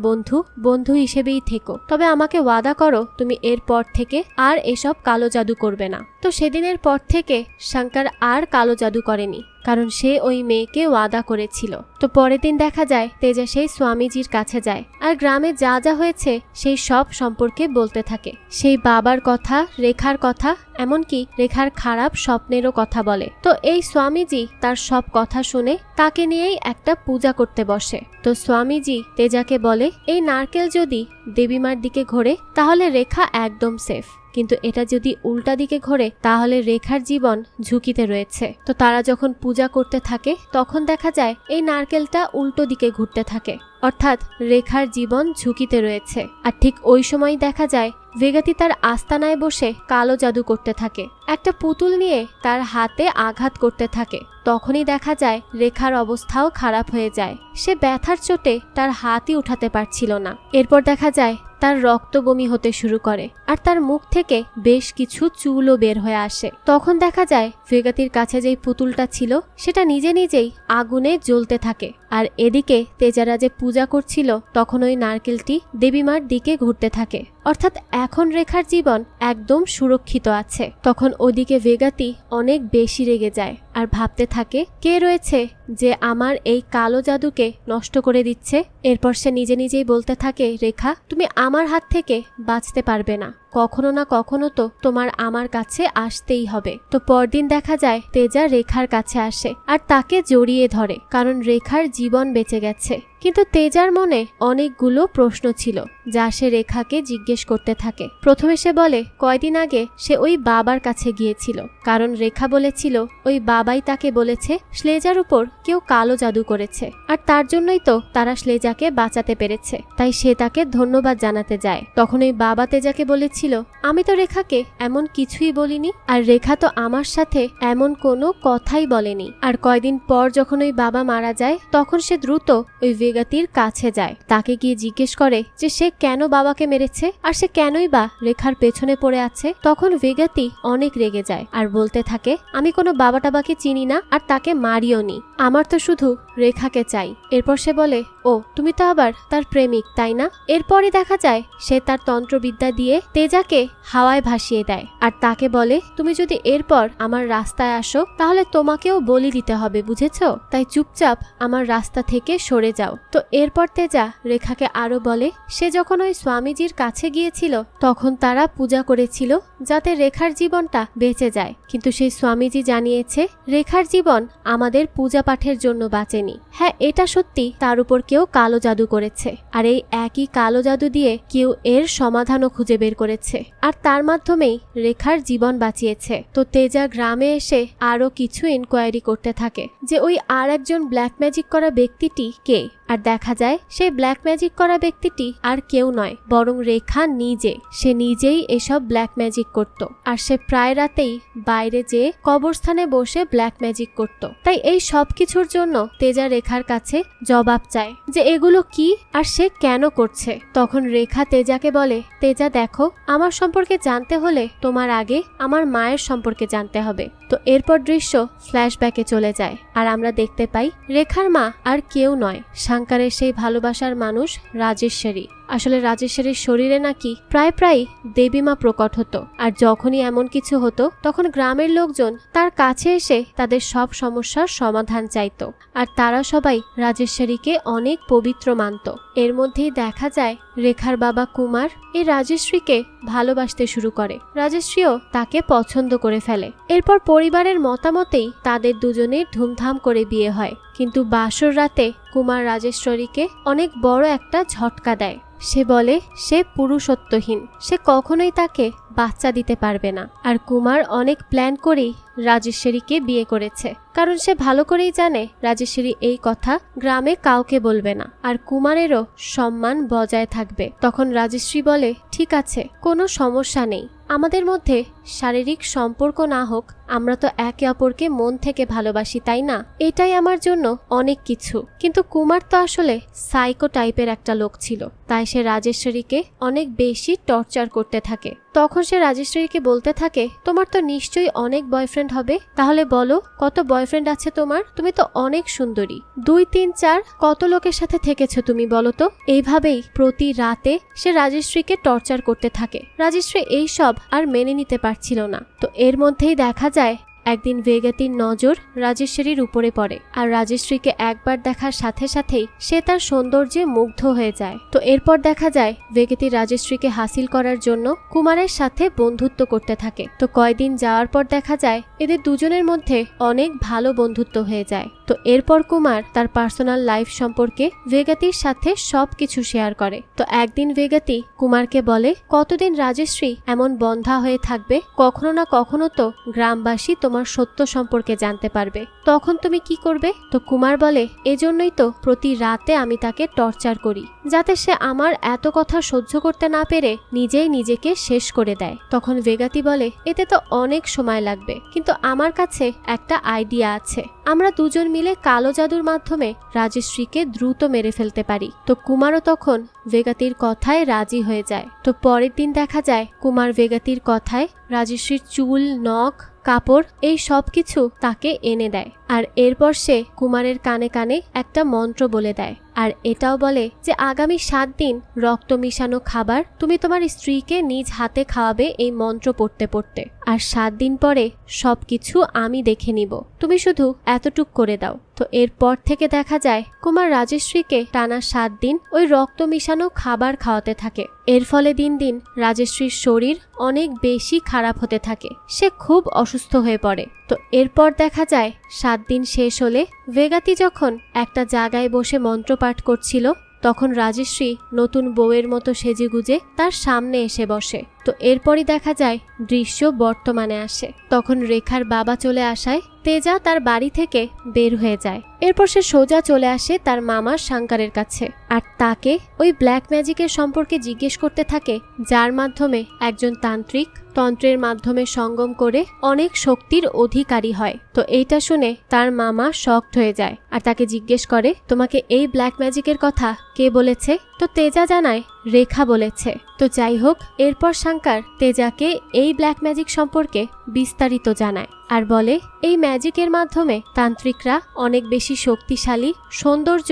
বন্ধু হিসেবেই থেকো, তবে আমাকে ওয়াদা করো তুমি এরপর থেকে আর এসব কালো জাদু করবে না। তো সেদিনের পর থেকে শঙ্কর আর কালো জাদু করেনি, কারণ সে ওই মেয়েকে ওয়াদা করেছিল। তো পরের দিন দেখা যায় তেজা সেই স্বামীজির কাছে যায় আর গ্রামে যা যা হয়েছে সেই সব সম্পর্কে বলতে থাকে। সেই বাবার কথা, রেখার কথা, এমনকি রেখার খারাপ স্বপ্নেরও কথা বলে। তো এই স্বামীজি তার সব কথা শুনে তাকে নিয়েই একটা পূজা করতে বসে। তো স্বামীজি তেজাকে বলে, এই নারকেল যদি দেবীমার দিকে ঘোরে তাহলে রেখা একদম সেফ, কিন্তু এটা যদি উল্টা দিকে ঘোরে তাহলে রেখার জীবন ঝুঁকিতে রয়েছে। তো তারা যখন পূজা করতে থাকে তখন দেখা যায় এই নারকেলটা উল্টো দিকে ঘুরতে থাকে, অর্থাৎ রেখার জীবন ঝুঁকিতে রয়েছে। আর ঠিক ওই সময় দেখা যায় ভেগাতি তার আস্তানায় বসে কালো জাদু করতে থাকে, একটা পুতুল নিয়ে তার হাতে আঘাত করতে থাকে। তখনই দেখা যায় রেখার অবস্থাও খারাপ হয়ে যায়, সে ব্যথার চোটে তার হাতই উঠাতে পারছিল না। এরপর দেখা যায় তার রক্ত বমি হতে শুরু করে আর তার মুখ থেকে বেশ কিছু চুলও বের হয়ে আসে। তখন দেখা যায় ভেগাতির কাছে যেই পুতুলটা ছিল সেটা নিজে নিজেই আগুনে জ্বলতে থাকে। আর এদিকে তেজারা যে পূজা করছিল তখন ওই নারকেলটি দেবীমার দিকে ঘুরতে থাকে, অর্থাৎ এখন রেখার জীবন একদম সুরক্ষিত আছে। তখন ওদিকে ভেগাতি অনেক বেশি রেগে যায় আর ভাবতে থাকে কে রয়েছে যে আমার এই কালো জাদুকে নষ্ট করে দিচ্ছে। এরপর সে নিজে নিজেই বলতে থাকে, রেখা তুমি আমার হাত থেকে বাঁচতে পারবে না, কখনো না কখনো তো তোমার আমার কাছে আসতেই হবে। তো পরদিন দেখা যায় তেজা রেখার কাছে আসে আর তাকে জড়িয়ে ধরে, কারণ রেখার জীবন বেঁচে গেছে। কিন্তু তেজার মনে অনেকগুলো প্রশ্ন ছিল যা সে রেখাকে জিজ্ঞেস করতে থাকে। প্রথমে সে বলে কয়দিন আগে সে ওই বাবার কাছে গিয়েছিল, কারণ রেখা বলেছিল ওই বাবাই তাকে বলেছে স্লেজার উপর কেউ কালো জাদু করেছে আর তার জন্যই তো তারা স্লেজাকে বাঁচাতে পেরেছে, তাই সে তাকে ধন্যবাদ জানাতে যায়। তখন ওই বাবা তেজাকে বলেছিল আমি তো রেখাকে এমন কিছুই বলিনি, আর রেখা তো আমার সাথে এমন কোনো কথাই বলেনি। আর কয়দিন পর যখন ওই বাবা মারা যায় তখন সে দ্রুত ওই ভেগাতির কাছে যায়, তাকে গিয়ে জিজ্ঞেস করে যে সে কেন বাবাকে মেরেছে আর সে কেনই বা রেখার পেছনে পড়ে আছে। তখন ভেগাতি অনেক রেগে যায় আর বলতে থাকে আমি কোনো বাবা টাবাকে চিনি না আর তাকে মারিও নি, আমার তো শুধু রেখাকে চাই। এরপর সে বলে ও তুমি তো আবার তার প্রেমিক তাই না। এরপরই দেখা যায় সে তার তন্ত্রবিদ্যা দিয়ে তেজাকে হাওয়ায় ভাসিয়ে দেয় আর তাকে বলে তুমি যদি এরপর আমার রাস্তায় আসো তাহলে তোমাকেও বলি দিতে হবে, বুঝেছো, তাই চুপচাপ আমার রাস্তা থেকে সরে যাও। তো এরপর তেজা রেখাকে আরো বলে সে যখন ওই স্বামীজির কাছে গিয়েছিল তখন তারা পূজা করেছিল যাতে রেখার জীবনটা বেঁচে যায়, কিন্তু সেই স্বামীজি জানিয়েছে রেখার জীবন আমাদের পূজা পাঠের জন্য বাঁচেনি। হ্যাঁ এটা সত্যি, তার উপর কেউ কালো জাদু করেছে আর এই একই কালো জাদু দিয়ে কেউ এর সমাধানও খুঁজে বের করেছে আর তার মাধ্যমেই রেখার জীবন বাঁচিয়েছে। তো তেজা গ্রামে এসে আরো কিছু ইনকোয়ারি করতে থাকে যে ওই আর একজন ব্ল্যাক ম্যাজিক করা ব্যক্তিটি কে। আর দেখা যায় সেই ব্ল্যাক ম্যাজিক করা ব্যক্তিটি আর কেউ নয় বরং রেখা নিজে। সে নিজেই এসব ব্ল্যাক ম্যাজিক করত আর সে প্রায় রাতেই বাইরে যেয়ে কবরস্থানে বসে ব্ল্যাক ম্যাজিক করত। তাই এই সব কিছুর জন্য তেজা রেখার কাছে জবাব চায় যে এগুলো কি আর সে কেন করছে। তখন রেখা তেজাকে বলে তেজা দেখো আমার সম্পর্কে জানতে হলে তোমার আগে আমার মায়ের সম্পর্কে জানতে হবে। তো এরপর দৃশ্য ফ্ল্যাশব্যাকে চলে যায় আর আমরা দেখতে পাই রেখার মা আর কেউ নয়, শাঙ্কারের সেই ভালোবাসার মানুষ রাজেশ্বরী। আসলে রাজেশ্বরীর শরীরে নাকি প্রায় দেবীমা প্রকট হতো আর যখনই এমন কিছু হতো তখন গ্রামের লোকজন তার কাছে এসে তাদের সব সমস্যার সমাধান চাইতো আর তারা সবাই রাজেশ্বরীকে অনেক পবিত্র মানত। এর মধ্যেই দেখা যায় রেখার বাবা কুমার এই রাজেশ্রীকে ভালোবাসতে শুরু করে, রাজেশ্রীও তাকে পছন্দ করে ফেলে। এরপর পরিবারের মতামতেই তাদের দুজনের ধুমধাম করে বিয়ে হয়, কিন্তু বাসর রাতে কুমার রাজেশ্বরীকে অনেক বড় একটা ঝটকা দেয়। সে বলে সে পুরুষত্বহীন, সে কখনোই তাকে বাচ্চা দিতে পারবে না। আর কুমার অনেক প্ল্যান করেই রাজেশ্বরীকে বিয়ে করেছে, কারণ সে ভালো করেই জানে রাজেশ্বরী এই কথা গ্রামে কাউকে বলবে না আর কুমারেরও সম্মান বজায় থাকবে। তখন রাজেশ্রী বলে ঠিক আছে কোনো সমস্যা নেই, আমাদের মধ্যে শারীরিক সম্পর্ক না হোক আমরা তো একে অপরকে মন থেকে ভালোবাসি তাই না, এটাই আমার জন্য অনেক কিছু। কিন্তু কুমার তো আসলে সাইকো টাইপের একটা লোক ছিল, তাই সে রাজেশ্বরীকে অনেক বেশি টর্চার করতে থাকে। তখন সে রাজেশ্বরীকে বলতে থাকে তোমার তো নিশ্চয়ই অনেক বয়ফ্রেন্ড হবে, তাহলে বলো কত বয়ফ্রেন্ড আছে তোমার, তুমি তো অনেক সুন্দরী, 2, 3, 4 কত লোকের সাথে থেকেছো তুমি বলো তো। এইভাবেই প্রতি রাতে সে রাজেশ্বরীকে টর্চার করতে থাকে। রাজেশ্বরী এইসব আর মেনে নিতে পারছিল না। তো এর মধ্যেই দেখা যায় একদিন ভেগাতির নজর রাজেশ্বরীর উপরে পড়ে আর রাজেশ্বরীকে একবার দেখার সাথে সাথেই সে তার সৌন্দর্যে মুগ্ধ হয়ে যায়। তো এরপর দেখা যায় ভেগাতি রাজেশ্বরীকে হাসিল করার জন্য কুমারের সাথে বন্ধুত্ব করতে থাকে। তো কয়দিন যাওয়ার পর দেখা যায় এদের দুজনের মধ্যে অনেক ভালো বন্ধুত্ব হয়ে যায়। তো এরপর কুমার তার পার্সোনাল লাইফ সম্পর্কে ভেগাতির সাথে সবকিছু শেয়ার করে। তো একদিন ভেগাতি কুমারকে বলে কতদিন রাজেশ্রী এমন বন্ধা হয়ে থাকবে, কখনো না কখনো তো গ্রামবাসী তোমার তোমার সত্য সম্পর্কে জানতে পারবে। তখন তুমি কি করবে? তো কুমার বলে, এজন্যই তো প্রতি রাতে আমি তাকে টর্চার করি, যাতে সে আমার এত কথা সহ্য করতে না পেরে নিজেই নিজেকে শেষ করে দেয়। তখন ভেগাতি বলে, এতে তো অনেক সময় লাগবে, কিন্তু আমার কাছে একটা আইডিয়া আছে। আমরা দুজন মিলে কালো জাদুর মাধ্যমে রাজশ্রীকে দ্রুত মেরে ফেলতে পারি। তো কুমারও তখন ভেগাতির কথায় রাজি হয়ে যায়। তো পরের দিন দেখা যায় কুমার ভেগাতির কথায় রাজশ্রীর চুল, নখ, কাপড় এই সব কিছু তাকে এনে দেয়। আর এরপর সে কুমারের কানে কানে একটা মন্ত্র বলে দেয়, আর এটাও বলে যে আগামী 7 দিন রক্ত মিশানো খাবার তুমি তোমার স্ত্রীকে নিজ হাতে খাওয়াবে এই মন্ত্র পড়তে পড়তে। আর 7 দিন পরে সবকিছু আমি দেখে নিব, তুমি শুধু এতটুক করে দাও। তো এরপর থেকে দেখা যায় কুমার রাজশ্রীকে টানা 7 দিন ওই রক্ত মিশানো খাবার খাওয়াতে থাকে। এর ফলে দিন দিন রাজশ্রীর শরীর অনেক বেশি খারাপ হতে থাকে, সে খুব অসুস্থ হয়ে পড়ে। তো এরপর দেখা যায় 7 দিন শেষ হলে ভেগাতি যখন একটা জায়গায় বসে মন্ত্রপাঠ করছিল, তখন রাজশ্রী নতুন বউয়ের মতো সেজেগুজে তার সামনে এসে বসে। তো এরপরই দেখা যায় দৃশ্য বর্তমানে আসে। তখন রেখার বাবা চলে আসায় তেজা তার বাড়ি থেকে বের হয়ে যায়। এরপর সে সোজা চলে আসে তার মামা শাঙ্কারের কাছে, আর তাকে ওই ব্ল্যাক ম্যাজিকের সম্পর্কে জিজ্ঞেস করতে থাকে, যার মাধ্যমে একজন তান্ত্রিক তন্ত্রের মাধ্যমে সঙ্গম করে অনেক শক্তির অধিকারী হয়। তো এইটা শুনে তার মামা শকড হয়ে যায় আর তাকে জিজ্ঞেস করে, তোমাকে এই ব্ল্যাক ম্যাজিকের কথা কে বলেছে? তো তেজা জানায়, রেখা বলেছে। তো যাই হোক, এরপর শাঙ্কার তেজাকে এই ব্ল্যাক ম্যাজিক সম্পর্কে বিস্তারিত জানায় আর বলে, এই ম্যাজিকের মাধ্যমে তান্ত্রিকরা অনেক বেশি শক্তিশালী, সৌন্দর্য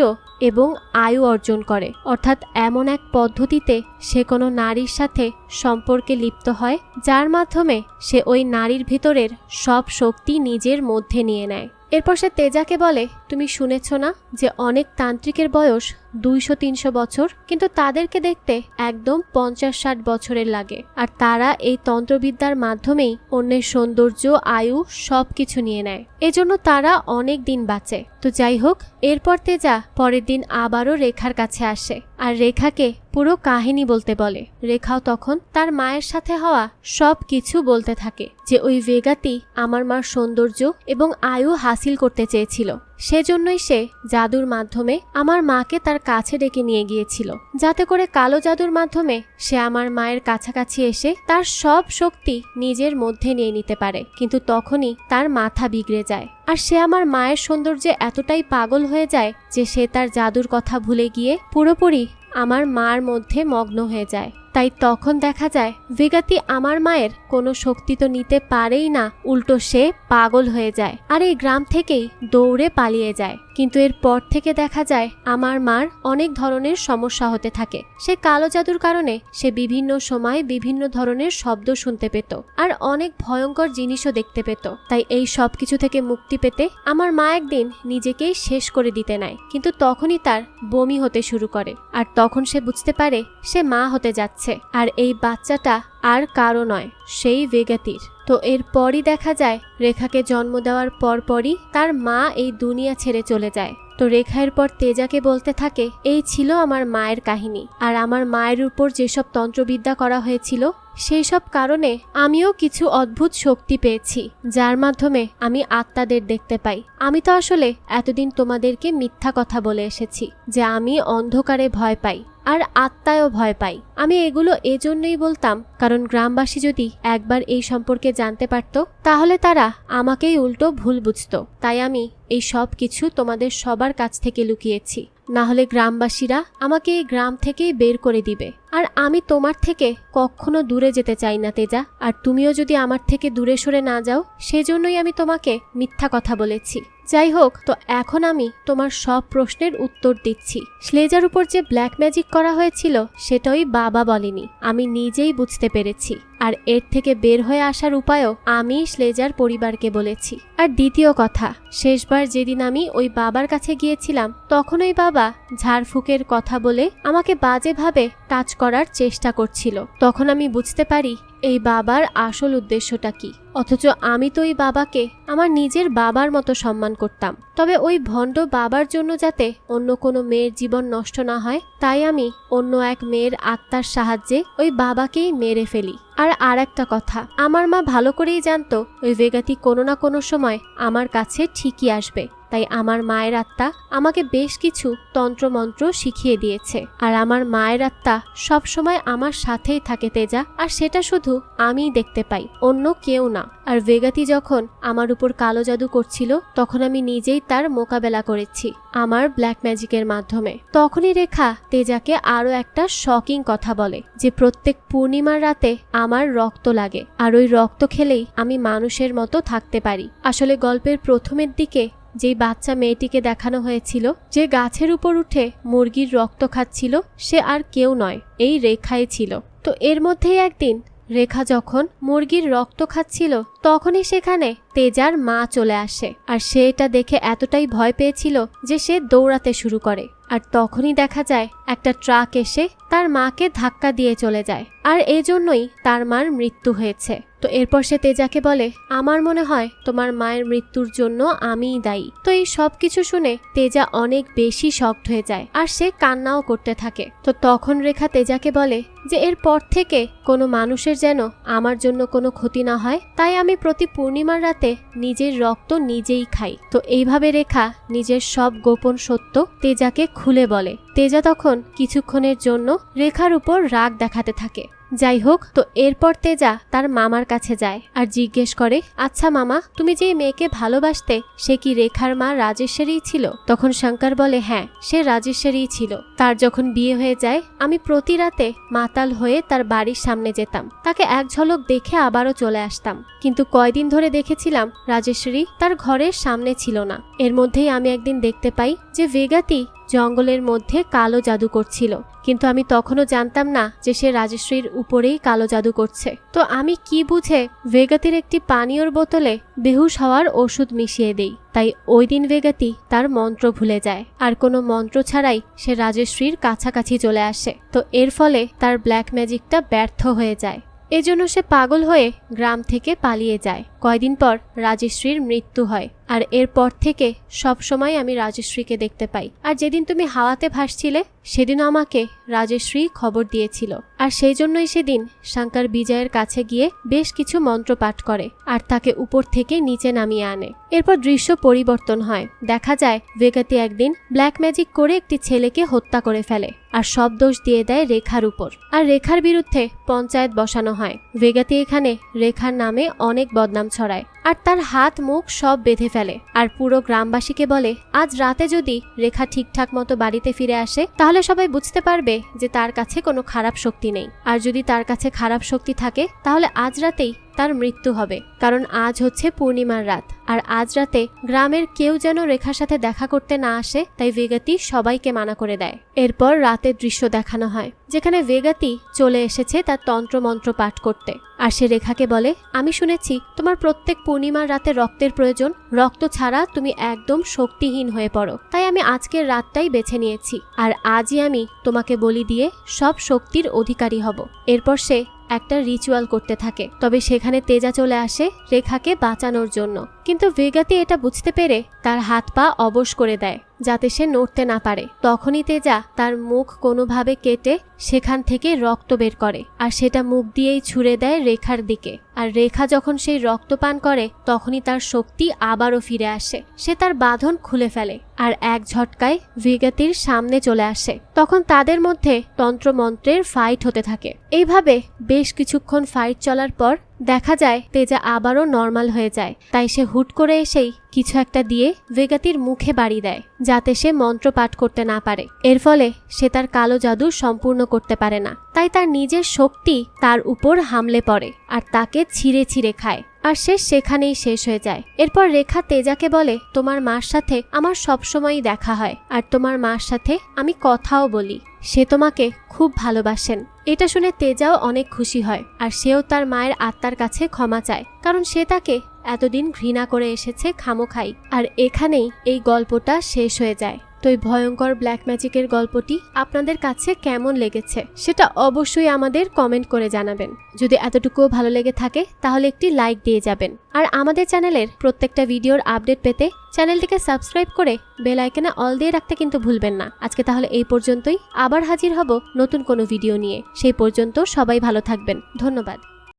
এবং আয়ু অর্জন করে। অর্থাৎ এমন এক পদ্ধতিতে সে কোনো নারীর সাথে সম্পর্কে লিপ্ত হয় যার মাধ্যমে সে ওই নারীর ভিতরের সব শক্তি নিজের মধ্যে নিয়ে নেয়। এরপর সে তেজাকে বলে, তুমি শুনেছ না যে অনেক তান্ত্রিকের বয়স 200-300 বছর, কিন্তু তাদেরকে দেখতে একদম 50-60 বছরের লাগে। আর তারা এই তন্ত্রবিদ্যার মাধ্যমেই অন্যের সৌন্দর্য, আয়ু সবকিছু নিয়ে নেয়, এজন্য তারা অনেক দিন বাঁচে। তো যাই হোক, এরপর তেজা পরের দিন আবারও রেখার কাছে আসে আর রেখাকে পুরো কাহিনী বলতে বলে। রেখাও তখন তার মায়ের সাথে হওয়া সব কিছু বলতে থাকে, যে ওই ভেগাতি আমার মার সৌন্দর্য এবং আয়ু হাসিল করতে চেয়েছিল, সেজন্যই সে জাদুর মাধ্যমে আমার মাকে তার কাছে ডেকে নিয়ে গিয়েছিল, যাতে করে কালো জাদুর মাধ্যমে সে আমার মায়ের কাছাকাছি এসে তার সব শক্তি নিজের মধ্যে নিয়ে নিতে পারে। কিন্তু তখনই তার মাথা বিগড়ে যায় আর সে আমার মায়ের সৌন্দর্যে এতটাই পাগল হয়ে যায় যে সে তার জাদুর কথা ভুলে গিয়ে পুরোপুরি আমার মার মধ্যে মগ্ন হয়ে যায়। তাই তখন দেখা যায় ভেগাতি আমার মায়ের কোনো শক্তি তো নিতে পারেই না, উল্টো সে পাগল হয়ে যায় আর এই গ্রাম থেকেই দৌড়ে পালিয়ে যায়। কিন্তু এর পর থেকে দেখা যায় আমার মার অনেক ধরনের সমস্যা হতে থাকে। সে কালো জাদুর কারণে সে বিভিন্ন সময় বিভিন্ন ধরনের শব্দ শুনতে পেত আর অনেক ভয়ঙ্কর জিনিসও দেখতে পেত। তাই এই সব কিছু থেকে মুক্তি পেতে আমার মা একদিন নিজেকেই শেষ করে দিতে নেয়, কিন্তু তখনই তার বমি হতে শুরু করে আর তখন সে বুঝতে পারে সে মা হতে যাচ্ছে, আর এই বাচ্চাটা আর কারো নয়, সেই ভেগাতির। তো এরপরই দেখা যায় রেখাকে জন্ম দেওয়ার পরপরই তার মা এই দুনিয়া ছেড়ে চলে যায়। তো রেখা এরপর তেজাকে বলতে থাকে, এই ছিল আমার মায়ের কাহিনী, আর আমার মায়ের উপর যেসব তন্ত্রবিদ্যা করা হয়েছিল সেই সব কারণে আমিও কিছু অদ্ভুত শক্তি পেয়েছি, যার মাধ্যমে আমি আত্মাদের দেখতে পাই। আমি তো আসলে এতদিন তোমাদেরকে মিথ্যা কথা বলে এসেছি যে আমি অন্ধকারে ভয় পাই আর আত্মায়ও ভয় পাই। আমি এগুলো এজন্যই বলতাম কারণ গ্রামবাসী যদি একবার এই সম্পর্কে জানতে পারত তাহলে তারা আমাকেই উল্টো ভুল বুঝতো। তাই আমি এই সব কিছু তোমাদের সবার কাছ থেকে লুকিয়েছি, না হলে গ্রামবাসীরা আমাকে এই গ্রাম থেকেই বের করে দিবে। আর আমি তোমার থেকে কখনো দূরে যেতে চাই না তেজা, আর তুমিও যদি আমার থেকে দূরে সরে না যাও সেজন্যই আমি তোমাকে মিথ্যা কথা বলেছি। যাই হোক, তো এখন আমি তোমার সব প্রশ্নের উত্তর দিচ্ছি। স্লেজার উপর যে ব্ল্যাক ম্যাজিক করা হয়েছিল সেটাই বাবা বলেনি, আমি নিজেই বুঝতে পেরেছি। আর এর থেকে বের হয়ে আসার উপায়ও আমি স্লেজার পরিবারকে বলেছি। আর দ্বিতীয় কথা, শেষবার যেদিন আমি ওই বাবার কাছে গিয়েছিলাম তখন ওই বাবা ঝাড়ফুঁকের কথা বলে আমাকে বাজেভাবে টাচ করার চেষ্টা করছিল। তখন আমি বুঝতে পারি এই বাবার আসল উদ্দেশ্যটা কি। অথচ আমি তো ওই বাবাকে আমার নিজের বাবার মতো সম্মান করতাম। তবে ওই ভণ্ড বাবার জন্য যাতে অন্য কোনো মেয়ের জীবন নষ্ট না হয়, তাই আমি অন্য এক মেয়ের আত্মার সাহায্যে ওই বাবাকেই মেরে ফেলি। আর একটা কথা, আমার মা ভালো করেই জানতো ওই ভেগাতি কোনো না কোনো সময় আমার কাছে ঠিকই আসবে। তাই আমার মায়ের আত্মা আমাকে বেশ কিছু তন্ত্রমন্ত্র শিখিয়ে দিয়েছে। আর আমার মায়ের আত্মা সবসময় আমার সাথেই থাকে তেজা, আর সেটা শুধু আমিই দেখতে পাই, অন্য কেউ না। আর ভেগাতি যখন আমার উপর কালো জাদু করছিল তখন আমি নিজেই তার মোকাবেলা করেছি আমার ব্ল্যাক ম্যাজিকের মাধ্যমে। তখনই রেখা তেজাকে আরো একটা শকিং কথা বলে যে প্রত্যেক পূর্ণিমার রাতে আমার রক্ত লাগে, আর ওই রক্ত খেলেই আমি মানুষের মতো থাকতে পারি। আসলে গল্পের প্রথমের দিকে যেই বাচ্চা মেয়েটিকে দেখানো হয়েছিল যে গাছের উপর উঠে মুরগির রক্ত খাচ্ছিল, সে আর কেউ নয়, এই রেখাই ছিল। তো এর মধ্যেই একদিন রেখা যখন মুরগির রক্ত খাচ্ছিল তখনই সেখানে তেজার মা চলে আসে। আর সে এটা দেখে এতটাই ভয় পেয়েছিল যে সে দৌড়াতে শুরু করে। আর তখনই দেখা যায় একটা ট্রাক এসে তার মাকে ধাক্কা দিয়ে চলে যায়, আর এজন্যই তার মার মৃত্যু হয়েছে। তো এরপর সে তেজাকে বলে, আমার মনে হয় তোমার মায়ের মৃত্যুর জন্য আমিই দায়ী। তো এই সব কিছু শুনে তেজা অনেক বেশি শকড হয়ে যায়, আর সে কান্নাও করতে থাকে। তো তখন রেখা তেজাকে বলে যে এরপর থেকে কোনো মানুষের যেন আমার জন্য কোনো ক্ষতি না হয়, তাই আমি প্রতি পূর্ণিমার রাতে নিজের রক্ত নিজেই খাই। তো এইভাবে রেখা নিজের সব গোপন সত্য তেজাকে খুলে বলে। তেজা তখন কিছুক্ষণের জন্য রেখার উপর রাগ দেখাতে থাকে। যাই হোক, তো এরপর তেজা তার মামার কাছে যায় আর জিজ্ঞেস করে, আচ্ছা মামা, তুমি যে মেয়েকে ভালোবাসতে সে কি রেখার মা রাজেশ্বরীই ছিল? তখন শঙ্কর বলে, হ্যাঁ, সে রাজেশ্বরীই ছিল। তার যখন বিয়ে হয়ে যায় আমি প্রতি রাতে মাতাল হয়ে তার বাড়ির সামনে যেতাম, তাকে এক ঝলক দেখে আবারও চলে আসতাম। কিন্তু কয়দিন ধরে দেখেছিলাম রাজেশ্বরী তার ঘরের সামনে ছিল না। এর মধ্যেই আমি একদিন দেখতে পাই যে ভেগাতি জঙ্গলের মধ্যে কালো জাদু করছিল, কিন্তু আমি তখনও জানতাম না যে সে রাজেশ্বরীর উপরেই কালো জাদু করছে। তো আমি কি বুঝে ভেগাতির একটি পানীয়র বোতলে বেহুশ হওয়ার ওষুধ মিশিয়ে দেই। তাই ওই দিন ভেগাতি তার মন্ত্র ভুলে যায়, আর কোনো মন্ত্র ছাড়াই সে রাজেশ্বরীর কাছাকাছি চলে আসে। তো এর ফলে তার ব্ল্যাক ম্যাজিকটা ব্যর্থ হয়ে যায়। এজন্য সে পাগল হয়ে গ্রাম থেকে পালিয়ে যায়। কয়দিন পর রাজেশ্বরীর মৃত্যু হয়, আর এরপর থেকে সব সময় আমি রাজেশ্বরীকে দেখতে পাই। আর যেদিন তুমি হাওয়াতে ভাসছিলে সেদিনও আমাকে রাজেশ্বরী খবর দিয়েছিল, আর সেই জন্যই সেদিন শঙ্কর বিজয়ের কাছে গিয়ে বেশ কিছু মন্ত্র পাঠ করে আর তাকে উপর থেকে নিচে নামিয়ে আনে। এরপর দৃশ্য পরিবর্তন হয়। দেখা যায় ভেগাতি একদিন ব্ল্যাক ম্যাজিক করে একটি ছেলেকে হত্যা করে ফেলে, আর সব দোষ দিয়ে দেয় রেখার উপর। আর রেখার বিরুদ্ধে পঞ্চায়েত বসানো হয়। ভেগাতি এখানে রেখার নামে অনেক বদনাম ছড়ায়, আর তার হাত মুখ সব বেঁধে ফেলে। আর পুরো গ্রামবাসীকে বলে, আজ রাতে যদি রেখা ঠিকঠাক মতো বাড়িতে ফিরে আসে তাহলে সবাই বুঝতে পারবে যে তার কাছে কোনো খারাপ শক্তি নেই, আর যদি তার কাছে খারাপ শক্তি থাকে তাহলে আজ রাতেই তার মৃত্যু হবে। কারণ আজ হচ্ছে পূর্ণিমার রাত, আর আজ রাতে গ্রামের কেউ যেন রেখার সাথে দেখা করতে না আসে, তাই ভেগাতি সবাইকে মানা করে দেয়। এরপর রাতের দৃশ্য দেখানো হয় যেখানে ভেগাতি চলে এসেছে তার তন্ত্রমন্ত্র পাঠ করতে। আর সে রেখাকে বলে, আমি শুনেছি তোমার প্রত্যেক পূর্ণিমার রাতে রক্তের প্রয়োজন, রক্ত ছাড়া তুমি একদম শক্তিহীন হয়ে পড়ো, তাই আমি আজকের রাতটাই বেছে নিয়েছি, আর আজই আমি তোমাকে বলি দিয়ে সব শক্তির অধিকারী হব। এরপর সে একটা রিচুয়াল করতে থাকে। তবে সেখানে তেজা চলে আসে রেখাকে বাঁচানোর জন্য, কিন্তু ভেগাতি এটা বুঝতে পেরে তার হাত পা অবশ করে দেয় যাতে সে নড়তে না পারে। তখনই তেজা তার মুখ কোনোভাবে কেটে সেখান থেকে রক্ত বের করে, আর সেটা মুখ দিয়েই ছুঁড়ে দেয় রেখার দিকে। আর রেখা যখন সেই রক্ত পান করে তখনই তার শক্তি আবারও ফিরে আসে। সে তার বাঁধন খুলে ফেলে আর এক ঝটকায় ভেগাতির সামনে চলে আসে। তখন তাদের মধ্যে তন্ত্রমন্ত্রের ফাইট হতে থাকে। এইভাবে বেশ কিছুক্ষণ ফাইট চলার পর দেখা যায় তেজা আবারও নর্মাল হয়ে যায়। তাই সে হুট করে এসেই কিছু একটা দিয়ে ভেগাতির মুখে বাড়ি দেয় যাতে সে মন্ত্র পাঠ করতে না পারে। এর ফলে সে তার কালো জাদু সম্পূর্ণ করতে পারে না। তাই তার নিজের শক্তি তার উপর হামলে পড়ে আর তাকে ছিঁড়ে ছিঁড়ে খায়, আর সে সেখানেই শেষ হয়ে যায়। এরপর রেখা তেজাকে বলে, তোমার মার সাথে আমার সবসময়ই দেখা হয়, আর তোমার মার সাথে আমি কথাও বলি, সে তোমাকে খুব ভালোবাসেন। এটা শুনে তেজাও অনেক খুশি হয়, আর সেও তার মায়ের আত্মার কাছে ক্ষমা চায়, কারণ সে তাকে এতদিন ঘৃণা করে এসেছে খামোখাই। আর এখানেই এই গল্পটা শেষ হয়ে যায়। তো এই ভয়ঙ্কর ব্ল্যাক ম্যাজিকের গল্পটি আপনাদের কাছে কেমন লেগেছে সেটা অবশ্যই আমাদের কমেন্ট করে জানাবেন। যদি এতটুকুও ভালো লেগে থাকে তাহলে একটি লাইক দিয়ে যাবেন, আর আমাদের চ্যানেলের প্রত্যেকটা ভিডিওর আপডেট পেতে চ্যানেলটিকে সাবস্ক্রাইব করে বেল আইকনে অল দিয়ে রাখতে কিন্তু ভুলবেন না। আজকে তাহলে এই পর্যন্তই, আবার হাজির হব নতুন কোনো ভিডিও নিয়ে। সেই পর্যন্ত সবাই ভালো থাকবেন। ধন্যবাদ।